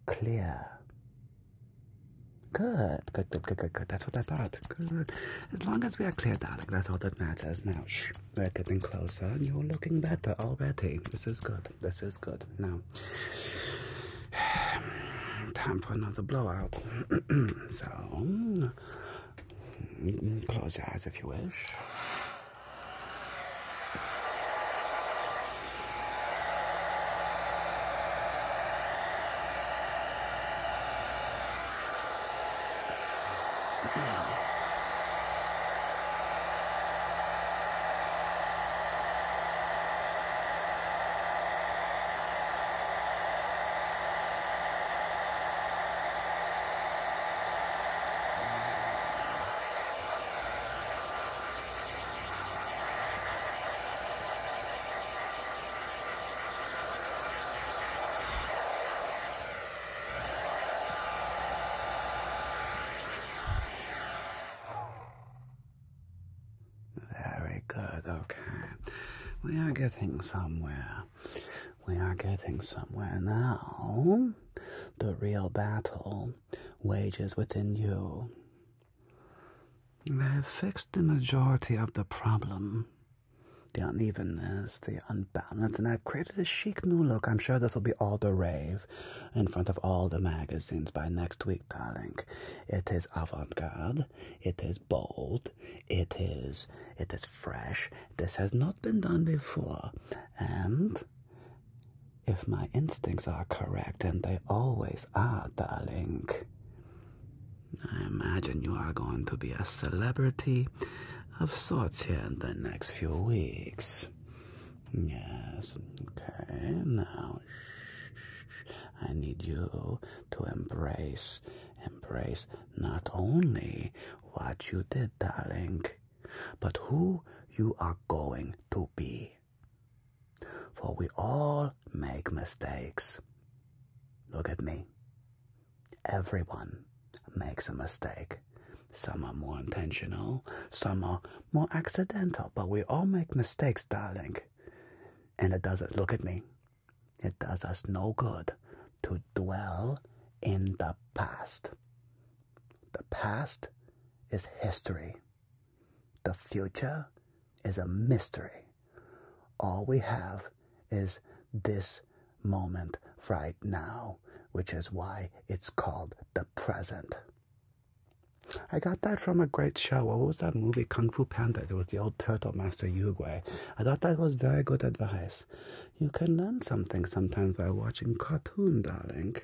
clear? Good. That's what I thought. Good. As long as we are clear, darling, that's all that matters. Now, shh, we're getting closer, and you're looking better already. This is good. This is good. Now, time for another blowout. So, you can close your eyes if you wish. okay. We are getting somewhere. We are getting somewhere now. The real battle wages within you. I have fixed the majority of the problem. The unevenness, the unbalance, and I've created a chic new look. I'm sure this will be all the rave in front of all the magazines by next week, darling. It is avant-garde, it is bold, it is fresh. This has not been done before, and if my instincts are correct, and they always are, darling, I imagine you are going to be a celebrity of sorts here in the next few weeks. Yes, okay, now, I need you to embrace not only what you did, darling, but who you are going to be. For we all make mistakes. Look at me. Everyone makes a mistake. Some are more intentional, some are more accidental, but we all make mistakes, darling. And it doesn't, look at me, it does us no good to dwell in the past. The past is history. The future is a mystery. All we have is this moment right now, which is why it's called the present. I got that from a great show. What was that movie, Kung Fu Panda? It was the old turtle master Uguay. I thought that was very good advice. You can learn something sometimes by watching cartoon, darling.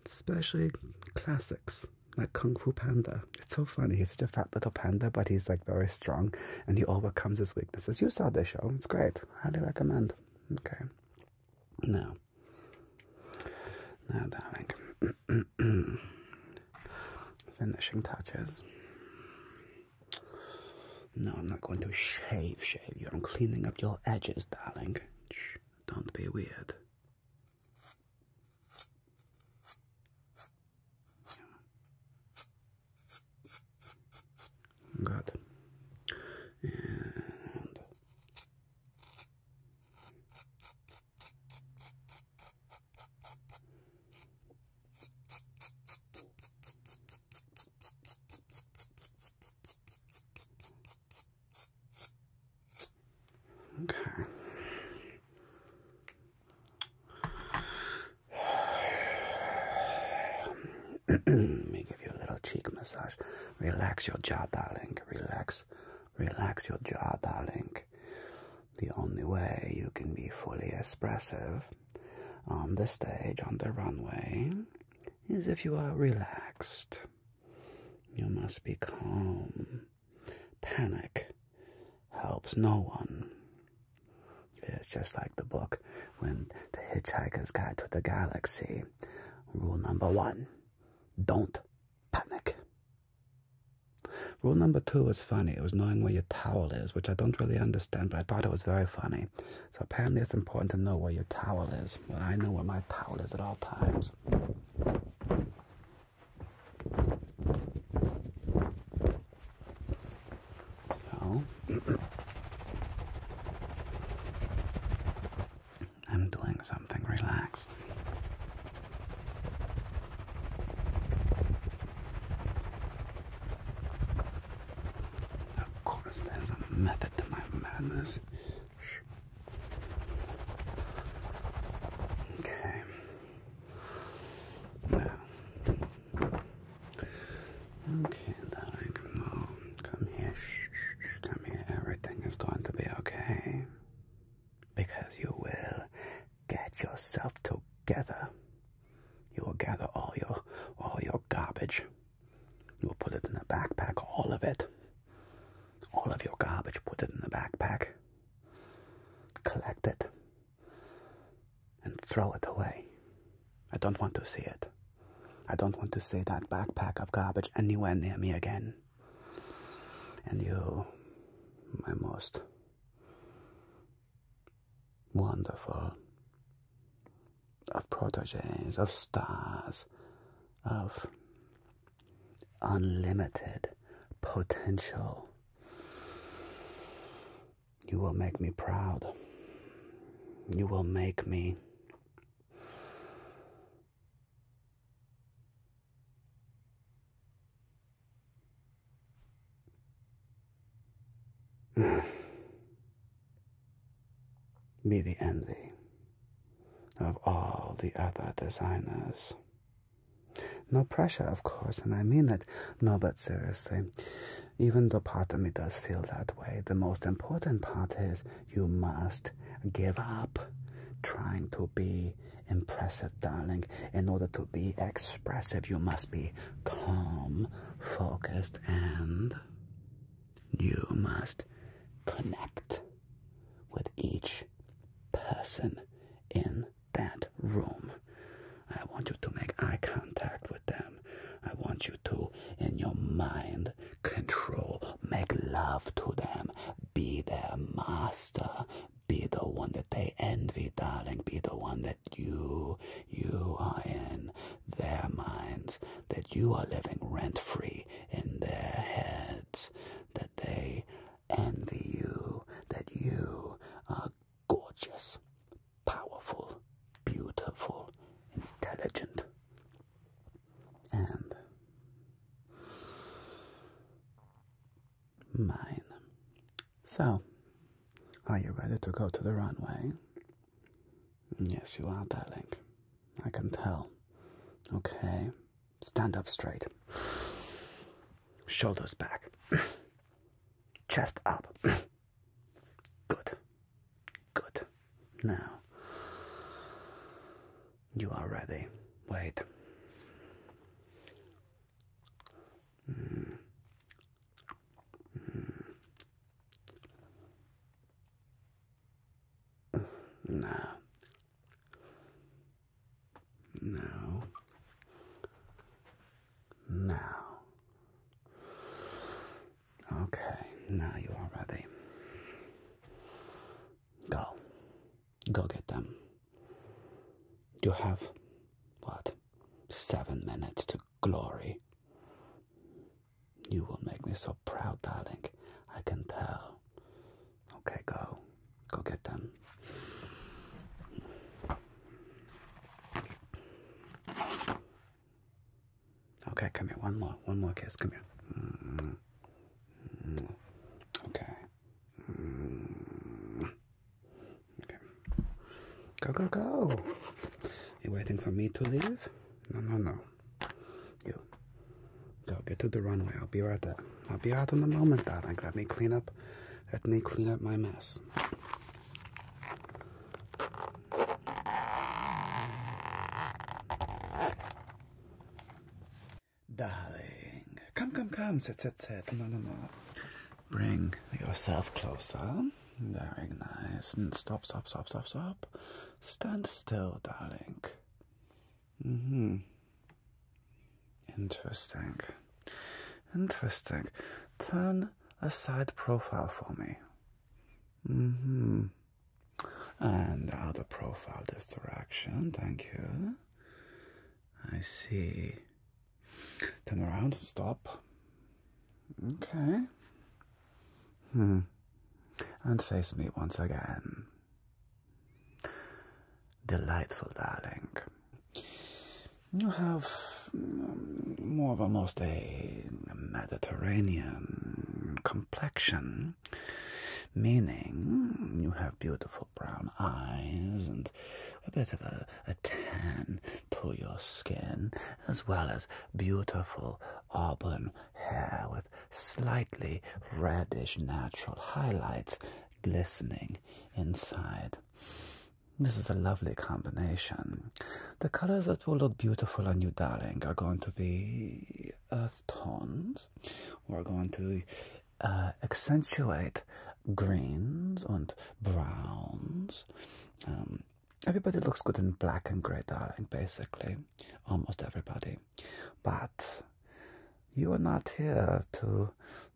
Especially classics, like Kung Fu Panda. It's so funny. He's such a fat little panda, but he's like very strong, and he overcomes his weaknesses. You saw the show. It's great. Highly recommend. Okay. Now, darling. Finishing touches. No, I'm not going to shave you. I'm cleaning up your edges, darling. Shh, don't be weird. Good. And okay. Let me give you a little cheek massage. Relax your jaw, darling. Relax your jaw, darling. The only way you can be fully expressive on the stage, on the runway, is if you are relaxed. You must be calm. Panic helps no one. It's just like the book, when The Hitchhiker's Guide to the Galaxy. Rule number 1, don't panic. Rule number 2 was funny. It was knowing where your towel is, which I don't really understand, but I thought it was very funny. So apparently it's important to know where your towel is. Well, I know where my towel is at all times. So, I'm doing something. Relax. Of course, there's a method to my madness. Shh. Okay. Now. Okay, darling. No, come here. Shh. Come here. Everything is going to be okay. Because you will get yourself together. You will gather all your garbage. You will put it in a backpack, all of it. All of your garbage, put it in the backpack. Collect it. And throw it away. I don't want to see it. I don't want to see that backpack of garbage anywhere near me again. And you, my most wonderful of proteges, of stars, of unlimited potential, You will make me proud. You will make me be the envy of all the other designers. No pressure, of course, and I mean it. No, but seriously, even though part of me does feel that way, the most important part is you must give up trying to be impressive, darling. In order to be expressive, you must be calm, focused, and you must connect with each person in that room. I want you to make eye contact with them. I want you to, in your mind, control, make love to them, be their master, be the one that they envy, darling, be the one that you are in their minds, that you are living rent-free in their heads, that they envy you, that you are gorgeous, powerful, beautiful, intelligent, and mine. So, are you ready to go to the runway? Yes, you are, darling. I can tell. Okay. Stand up straight. Shoulders back. Chest up. Good. Good. Now, you are ready. Wait. Now. Now. Now. Okay, now you are ready. Go. Go get them. You have, what, 7 minutes to glory. You will make me so proud, darling. I can tell. Okay, go. Go get them. Okay, come here. One more kiss. Come here. Okay. Okay. Go, go, go. You waiting for me to leave? No. You. Go, get to the runway. I'll be right there. I'll be out in a moment, darling. Let me clean up my mess. Darling, come, sit. No. Bring yourself closer. Very nice. And stop. Stand still, darling. Interesting. Turn a side profile for me. And out of profile this direction. Thank you. I see. Turn around. Stop. Okay. And face me once again. Delightful, darling. You have more of almost a Mediterranean complexion, meaning you have beautiful brown eyes and a bit of a tan to your skin, as well as beautiful auburn hair with slightly reddish natural highlights glistening inside. This is a lovely combination. The colors that will look beautiful on you, darling, are going to be earth tones. We're going to accentuate greens and browns. Everybody looks good in black and grey, darling, basically. Almost everybody. But you are not here to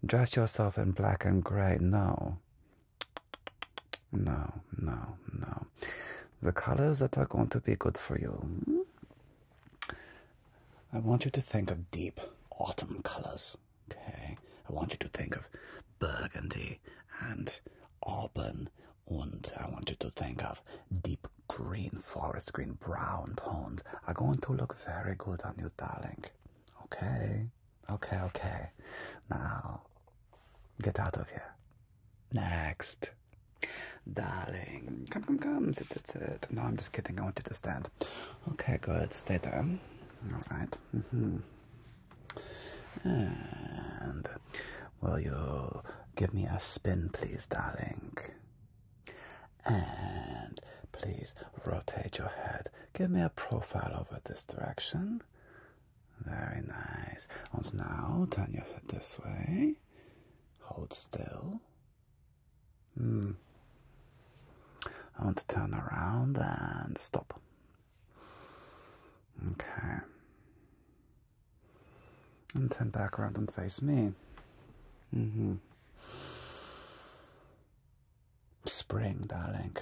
dress yourself in black and grey, no. No. The colors that are going to be good for you, I want you to think of deep autumn colors, okay? I want you to think of burgundy and auburn, and I want you to think of deep green, forest green, brown tones are going to look very good on you, darling. Okay? Okay, okay. Now, get out of here. Next. Darling, come, sit. No, I'm just kidding, I want you to stand. Okay, good, stay there. Alright. And will you give me a spin, please, darling? And please rotate your head. Give me a profile over this direction. Very nice. And now turn your head this way. Hold still. I want to turn around and stop. Okay. And turn back around and face me. Spring, darling.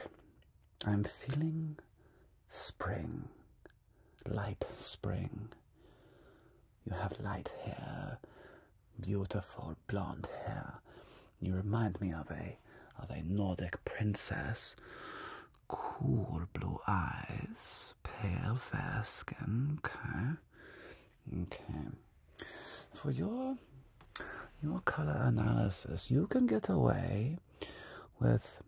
I'm feeling spring. Light spring. You have light hair, beautiful blonde hair. You remind me of a Nordic princess. Cool blue eyes, pale fair skin. Okay. For your color analysis, you can get away with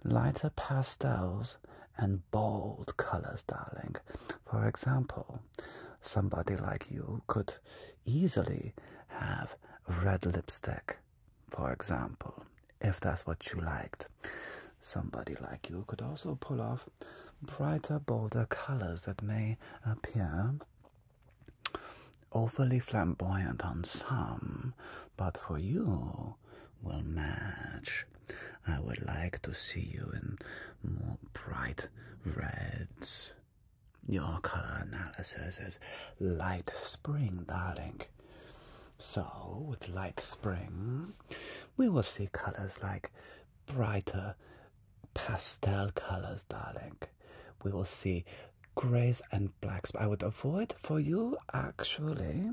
lighter pastels and bold colors, darling. For example, somebody like you could easily have red lipstick, for example, if that's what you liked. Somebody like you could also pull off brighter, bolder colors that may appear overly flamboyant on some, but for you will match. I would like to see you in more bright reds. Your color analysis is light spring, darling. So, with light spring, we will see colors like brighter pastel colors, darling. We will see grays and blacks. I would avoid for you, actually.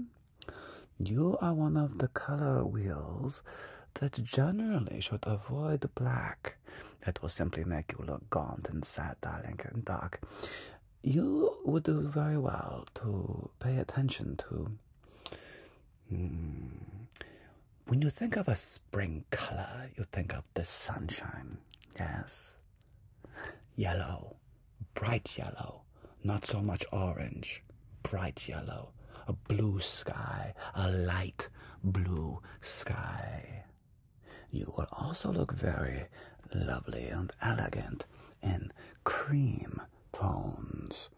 You are one of the color wheels that generally should avoid black. That will simply make you look gaunt and sad, darling, and dark. You would do very well to pay attention to. When you think of a spring color, you think of the sunshine. Yes. Yellow. Bright yellow. Not so much orange. Bright yellow. A blue sky. A light blue sky. You will also look very lovely and elegant in cream tones.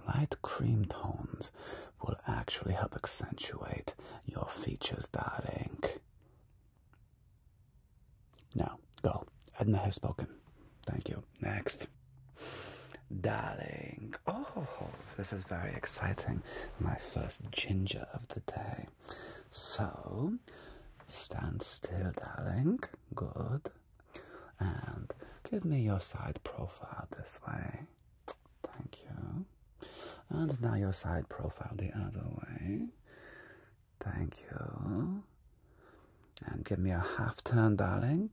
Light cream tones will actually help accentuate your features, darling. Now, go. Edna has spoken. Thank you. Next. Darling. Oh, this is very exciting. My first ginger of the day. So, stand still, darling. Good. And give me your side profile this way. Thank you. And now your side profile the other way. Thank you. And give me a half turn, darling.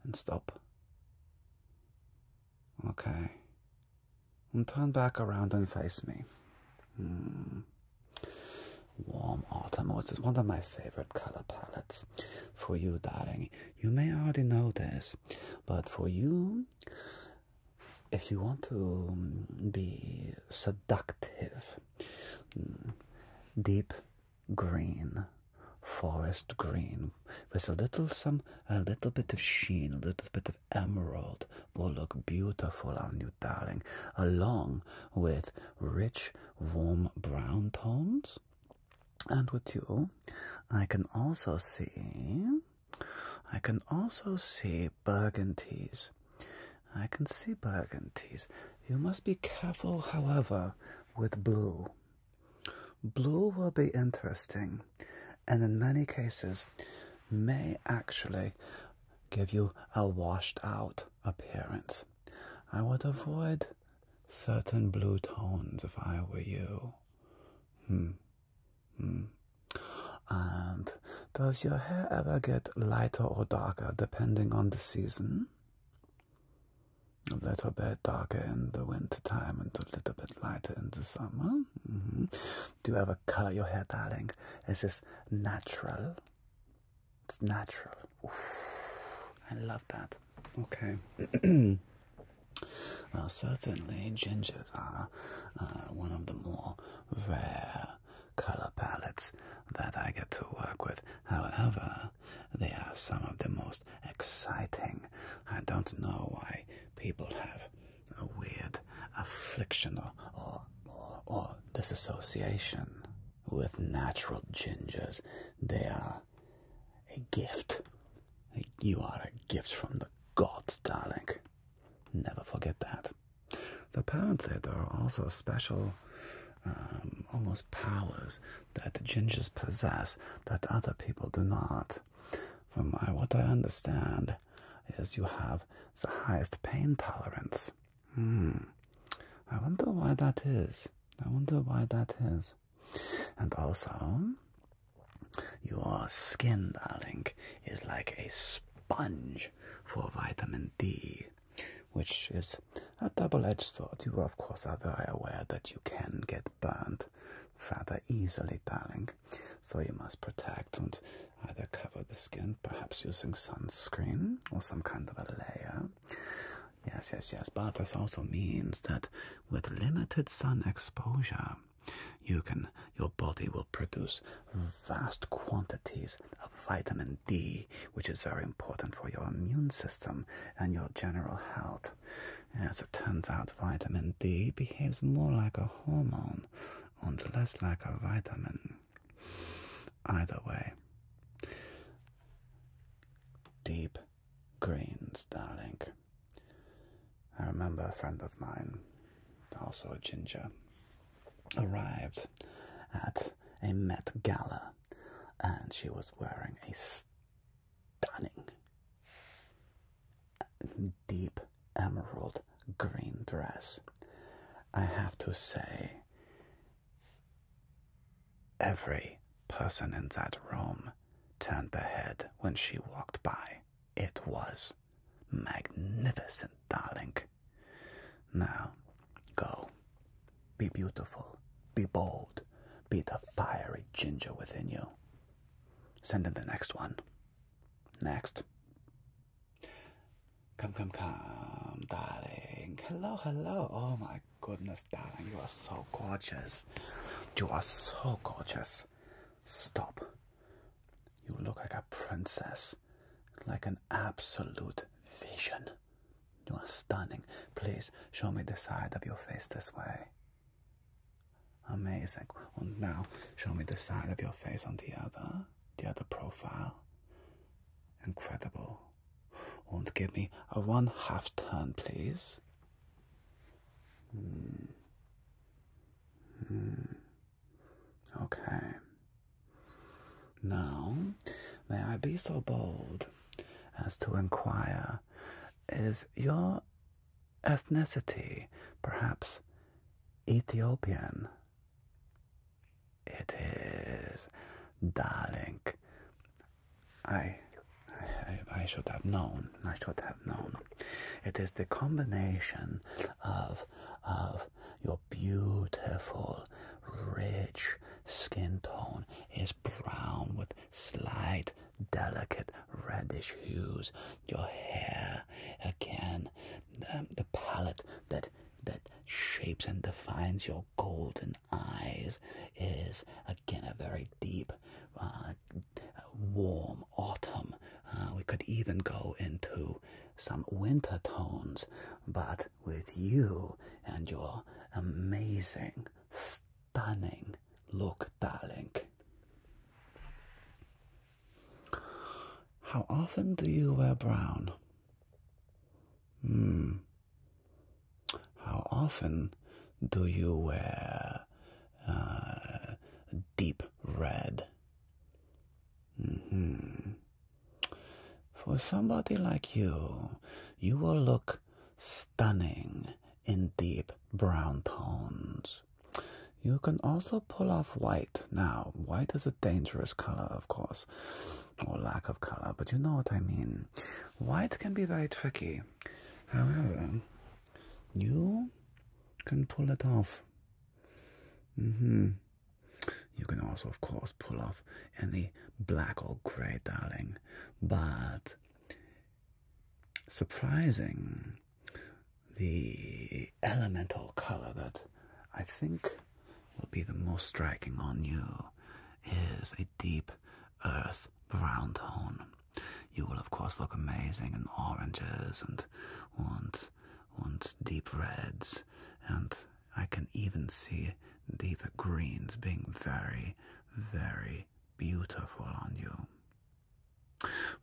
And stop. Okay. And turn back around and face me. Warm autumn, which is one of my favorite color palettes for you, darling. You may already know this, but for you, if you want to be seductive, deep green, forest green, with a little bit of sheen, a little bit of emerald will look beautiful on you, darling, along with rich, warm brown tones. And with you, I can also see burgundies. I can see burgundies. You must be careful, however, with blue. Blue will be interesting, and in many cases may actually give you a washed out appearance. I would avoid certain blue tones if I were you. And Does your hair ever get lighter or darker depending on the season? A little bit darker in the winter time and a little bit lighter in the summer. Do you ever color your hair, darling? Is this natural? It's natural. Oof, I love that. Okay. Well, certainly gingers are one of the more rare color palettes that I get to work with. However, they are some of the most exciting. I don't know why people have a weird affliction or disassociation with natural gingers. They are a gift. You are a gift from the gods, darling. Never forget that. Apparently, there are also special almost powers that the gingers possess that other people do not. From what I understand is you have the highest pain tolerance. I wonder why that is. And also, your skin, darling, is like a sponge for vitamin D, which is a double-edged sword. You, of course, are very aware that you can get burnt rather easily, darling. So you must protect and either cover the skin, perhaps using sunscreen or some kind of a layer. Yes. But this also means that with limited sun exposure, your body will produce vast quantities of vitamin D, which is very important for your immune system and your general health. As it turns out, vitamin D behaves more like a hormone and less like a vitamin. Either way, deep greens, darling. I remember a friend of mine, also a ginger, arrived at a Met Gala, and she was wearing a stunning deep emerald green dress. I have to say, every person in that room turned their head when she walked by. It was magnificent, darling. Now, go. Be beautiful. Be bold. Be the fiery ginger within you. Send in the next one. Next. Come, darling. Hello. Oh my goodness, darling. You are so gorgeous. Stop. You look like a princess. Like an absolute vision. You are stunning. Please show me the side of your face this way. Amazing. And now show me the side of your face on the other profile. Incredible. And give me a 1/2 turn, please. Okay. Now, may I be so bold as to inquire, is your ethnicity perhaps Ethiopian? It is, darling. I should have known. It is the combination of your beautiful, rich skin tone is brown with slight, delicate reddish hues. Your hair, again, the palette that shapes and defines your golden eyes is, again, a very deep, warm autumn. We could even go into some winter tones, but with you and your amazing, stunning look, darling. How often do you wear brown? How often do you wear deep red? For somebody like you, you will look stunning in deep brown tones. You can also pull off white. Now, white is a dangerous color, of course, or lack of color, but you know what I mean. White can be very tricky. However, you can pull it off. You can also, of course, pull off any black or gray, darling. But surprising, the elemental color that I think will be the most striking on you is a deep earth brown tone. You will, of course, look amazing in oranges and deep reds, and I can even see deep greens being very, very beautiful on you.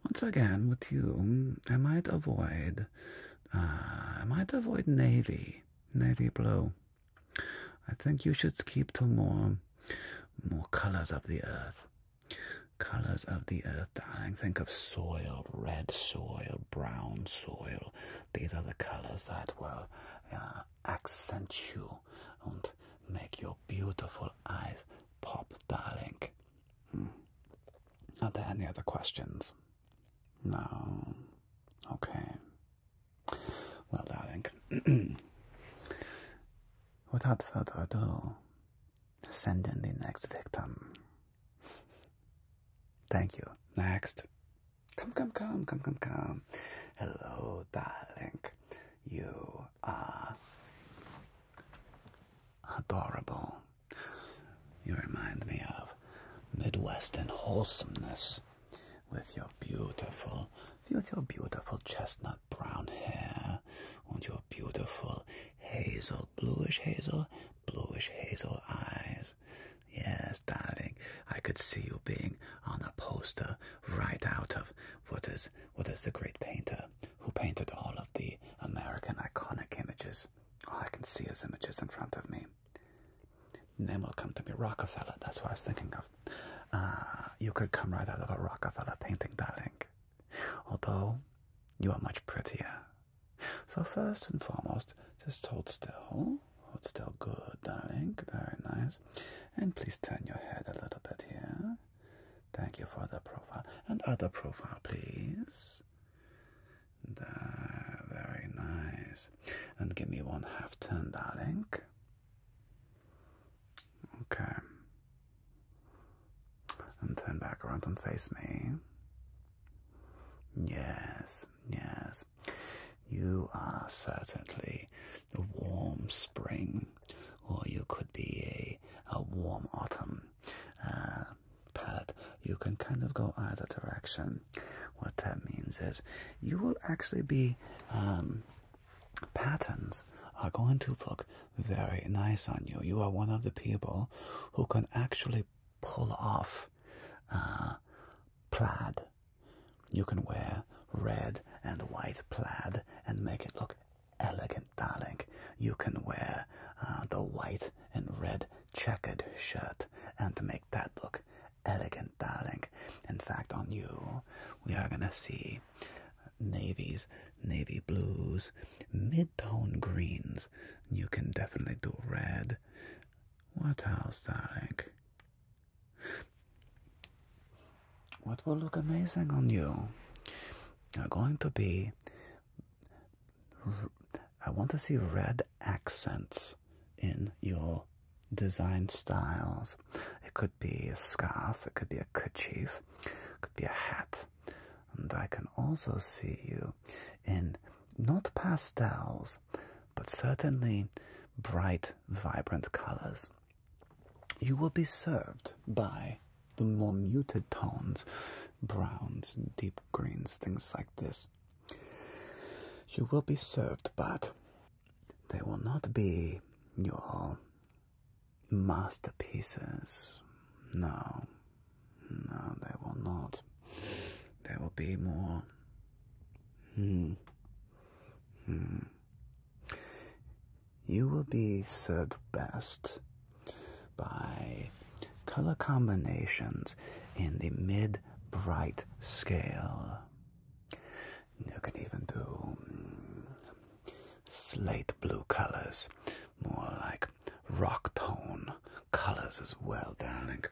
Once again, with you, I might avoid navy blue. I think you should keep to more colors of the earth. Colors of the earth, darling. Think of soil, red soil, brown soil. These are the colors that will accent you and make your beautiful eyes pop, darling. Are there any other questions? No. Okay. Well, darling, without further ado, send in the next victim. Thank you. Next. Come. Hello, darling. You are adorable. You remind me of Midwestern wholesomeness with your beautiful chestnut brown hair and your beautiful bluish hazel eyes. Yes, darling, I could see you being on a poster right out of what is the great painter who painted all of the American iconic images. Oh, I can see his images in front of me. Name will come to me, Rockefeller. That's what I was thinking of. You could come right out of a Rockefeller painting, darling. Although you are much prettier. So first and foremost, just hold still. Hold still, good, darling. Very nice. And please turn your head a little bit here. Thank you for the profile. And other profile, please. There, very nice. And give me one half turn, darling. Okay. And turn back around and face me. Yes. You are certainly a warm spring, or you could be a warm autumn palette. You can kind of go either direction. What that means is you will actually be patterns are going to look very nice on you. You are one of the people who can actually pull off plaid. You can wear red and white plaid and make it look elegant, darling. You can wear the white and red checkered shirt and make that look elegant, darling. In fact, on you, we are going to see navies, navy blues, mid-tone greens. You can definitely do red. What else, darling? What will look amazing on you are going to be, I want to see red accents in your design styles. It could be a scarf, it could be a kerchief, it could be a hat. And I can also see you in not pastels, but certainly bright, vibrant colors. You will be served by the more muted tones, browns, deep greens, things like this. You will be served, but they will not be your masterpieces. No, they will not. They will be more You will be served best by color combinations in the mid-bright scale. You can even do slate blue colors, more like rock tone colors as well, darling.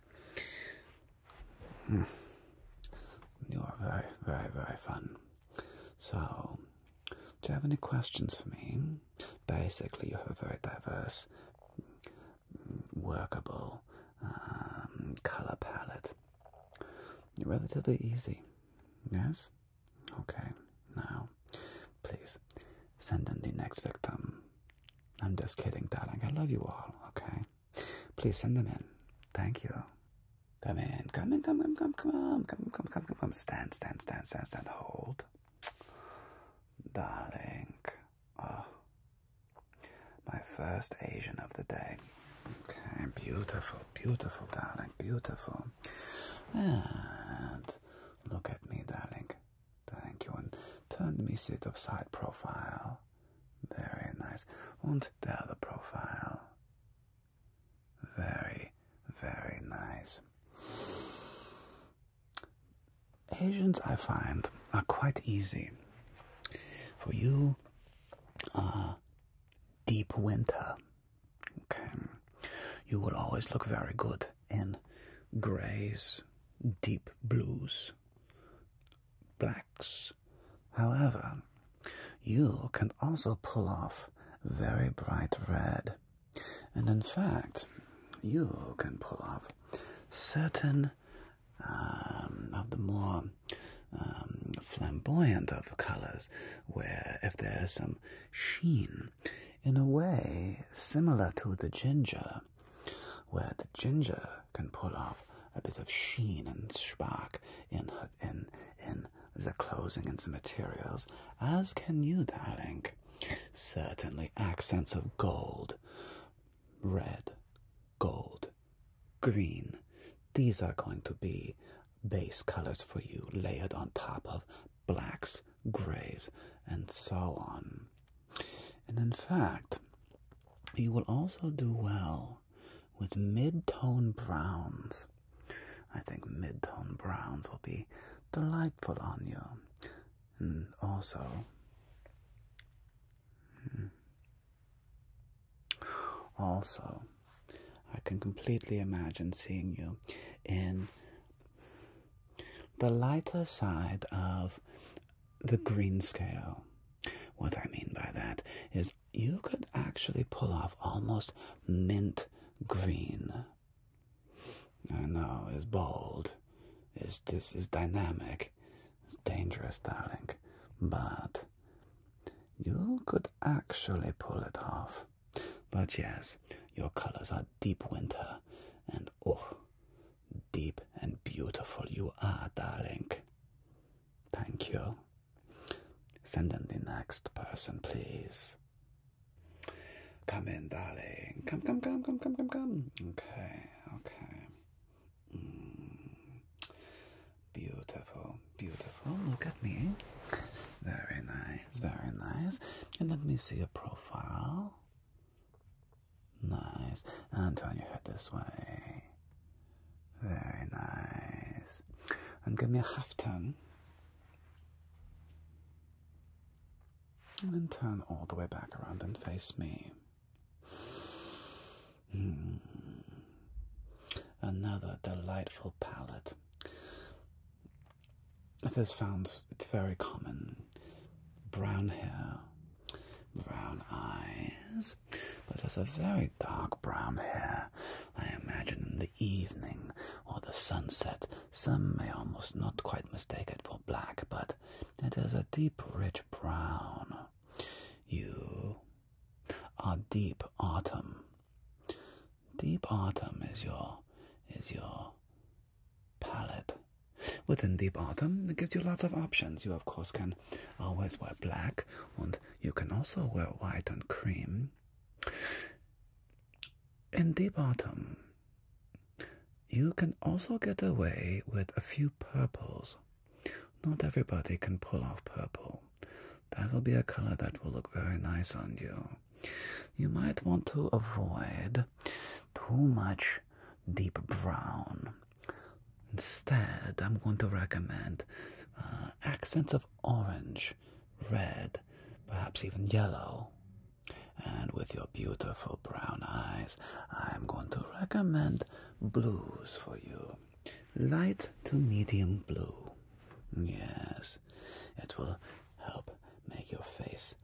You are very, very, very fun. So, do you have any questions for me? Basically, you have a very diverse, workable color palette. You're relatively easy. Yes? Okay. Now, please, send in the next victim. I'm just kidding, darling. I love you all, okay? Please send them in. Thank you. Come in. Come in. Come on. Stand. Hold. Darling. Oh. My first Asian of the day. Okay, beautiful, beautiful, darling, beautiful. And look at me, darling. Thank you. And turn me to the side profile. Very nice. And the other profile. Very, very nice. Asians, I find, are quite easy. For you, deep winter. Okay. You will always look very good in grays, deep blues, blacks. However, you can also pull off very bright red. And in fact, you can pull off certain of the more flamboyant of colors, where if there's some sheen, in a way similar to the ginger, where the ginger can pull off a bit of sheen and spark in the clothing and the materials, as can you, darling. Certainly accents of gold, red, gold, green. These are going to be base colors for you, layered on top of blacks, grays, and so on. And in fact, you will also do well with mid-tone browns. I think mid-tone browns will be delightful on you. And also, I can completely imagine seeing you in the lighter side of the green scale. What I mean by that is you could actually pull off almost mint green. I know, it's bold, this is dynamic, it's dangerous, darling, but you could actually pull it off. But yes, your colors are deep winter, and oh, deep and beautiful you are, darling. Thank you. Send in the next person, please. Come in, darling. Come. Okay. Beautiful. Look at me. Very nice. And let me see your profile. Nice. And turn your head this way. Very nice. And give me a half turn. And then turn all the way back around and face me. Another delightful palette. It's very common. Brown hair, brown eyes, but there's a very dark brown hair. I imagine in the evening or the sunset, some may almost not quite mistake it for black, but it is a deep, rich brown. You are deep autumn. Deep autumn is your palette. Within deep autumn, it gives you lots of options. You, of course, can always wear black, and you can also wear white and cream. In deep autumn, you can also get away with a few purples. Not everybody can pull off purple. That will be a color that will look very nice on you. You might want to avoid too much deep brown. Instead, I'm going to recommend accents of orange, red, perhaps even yellow, and with your beautiful brown eyes, I'm going to recommend blues for you. Light to medium blue. Yes, it will help make your face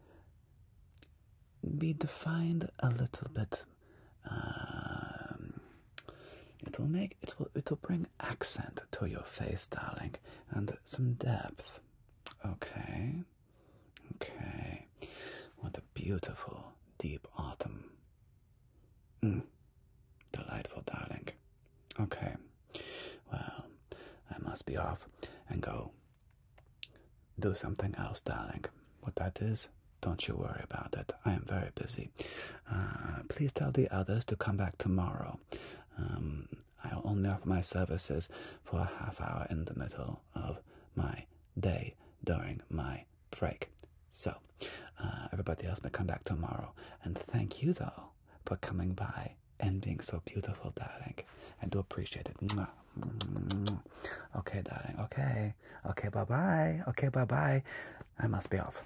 be defined a little bit. It'll bring accent to your face, darling, and some depth. Okay. What a beautiful, deep autumn. Delightful, darling. Okay. Well, I must be off and go do something else, darling. What that is, don't you worry about it. I am very busy. Please tell the others to come back tomorrow. I'll only offer my services for a half hour in the middle of my day during my break. So, everybody else may come back tomorrow. And thank you, though, for coming by and being so beautiful, darling. I do appreciate it. Okay, darling. Okay, bye-bye. Okay, bye-bye. I must be off.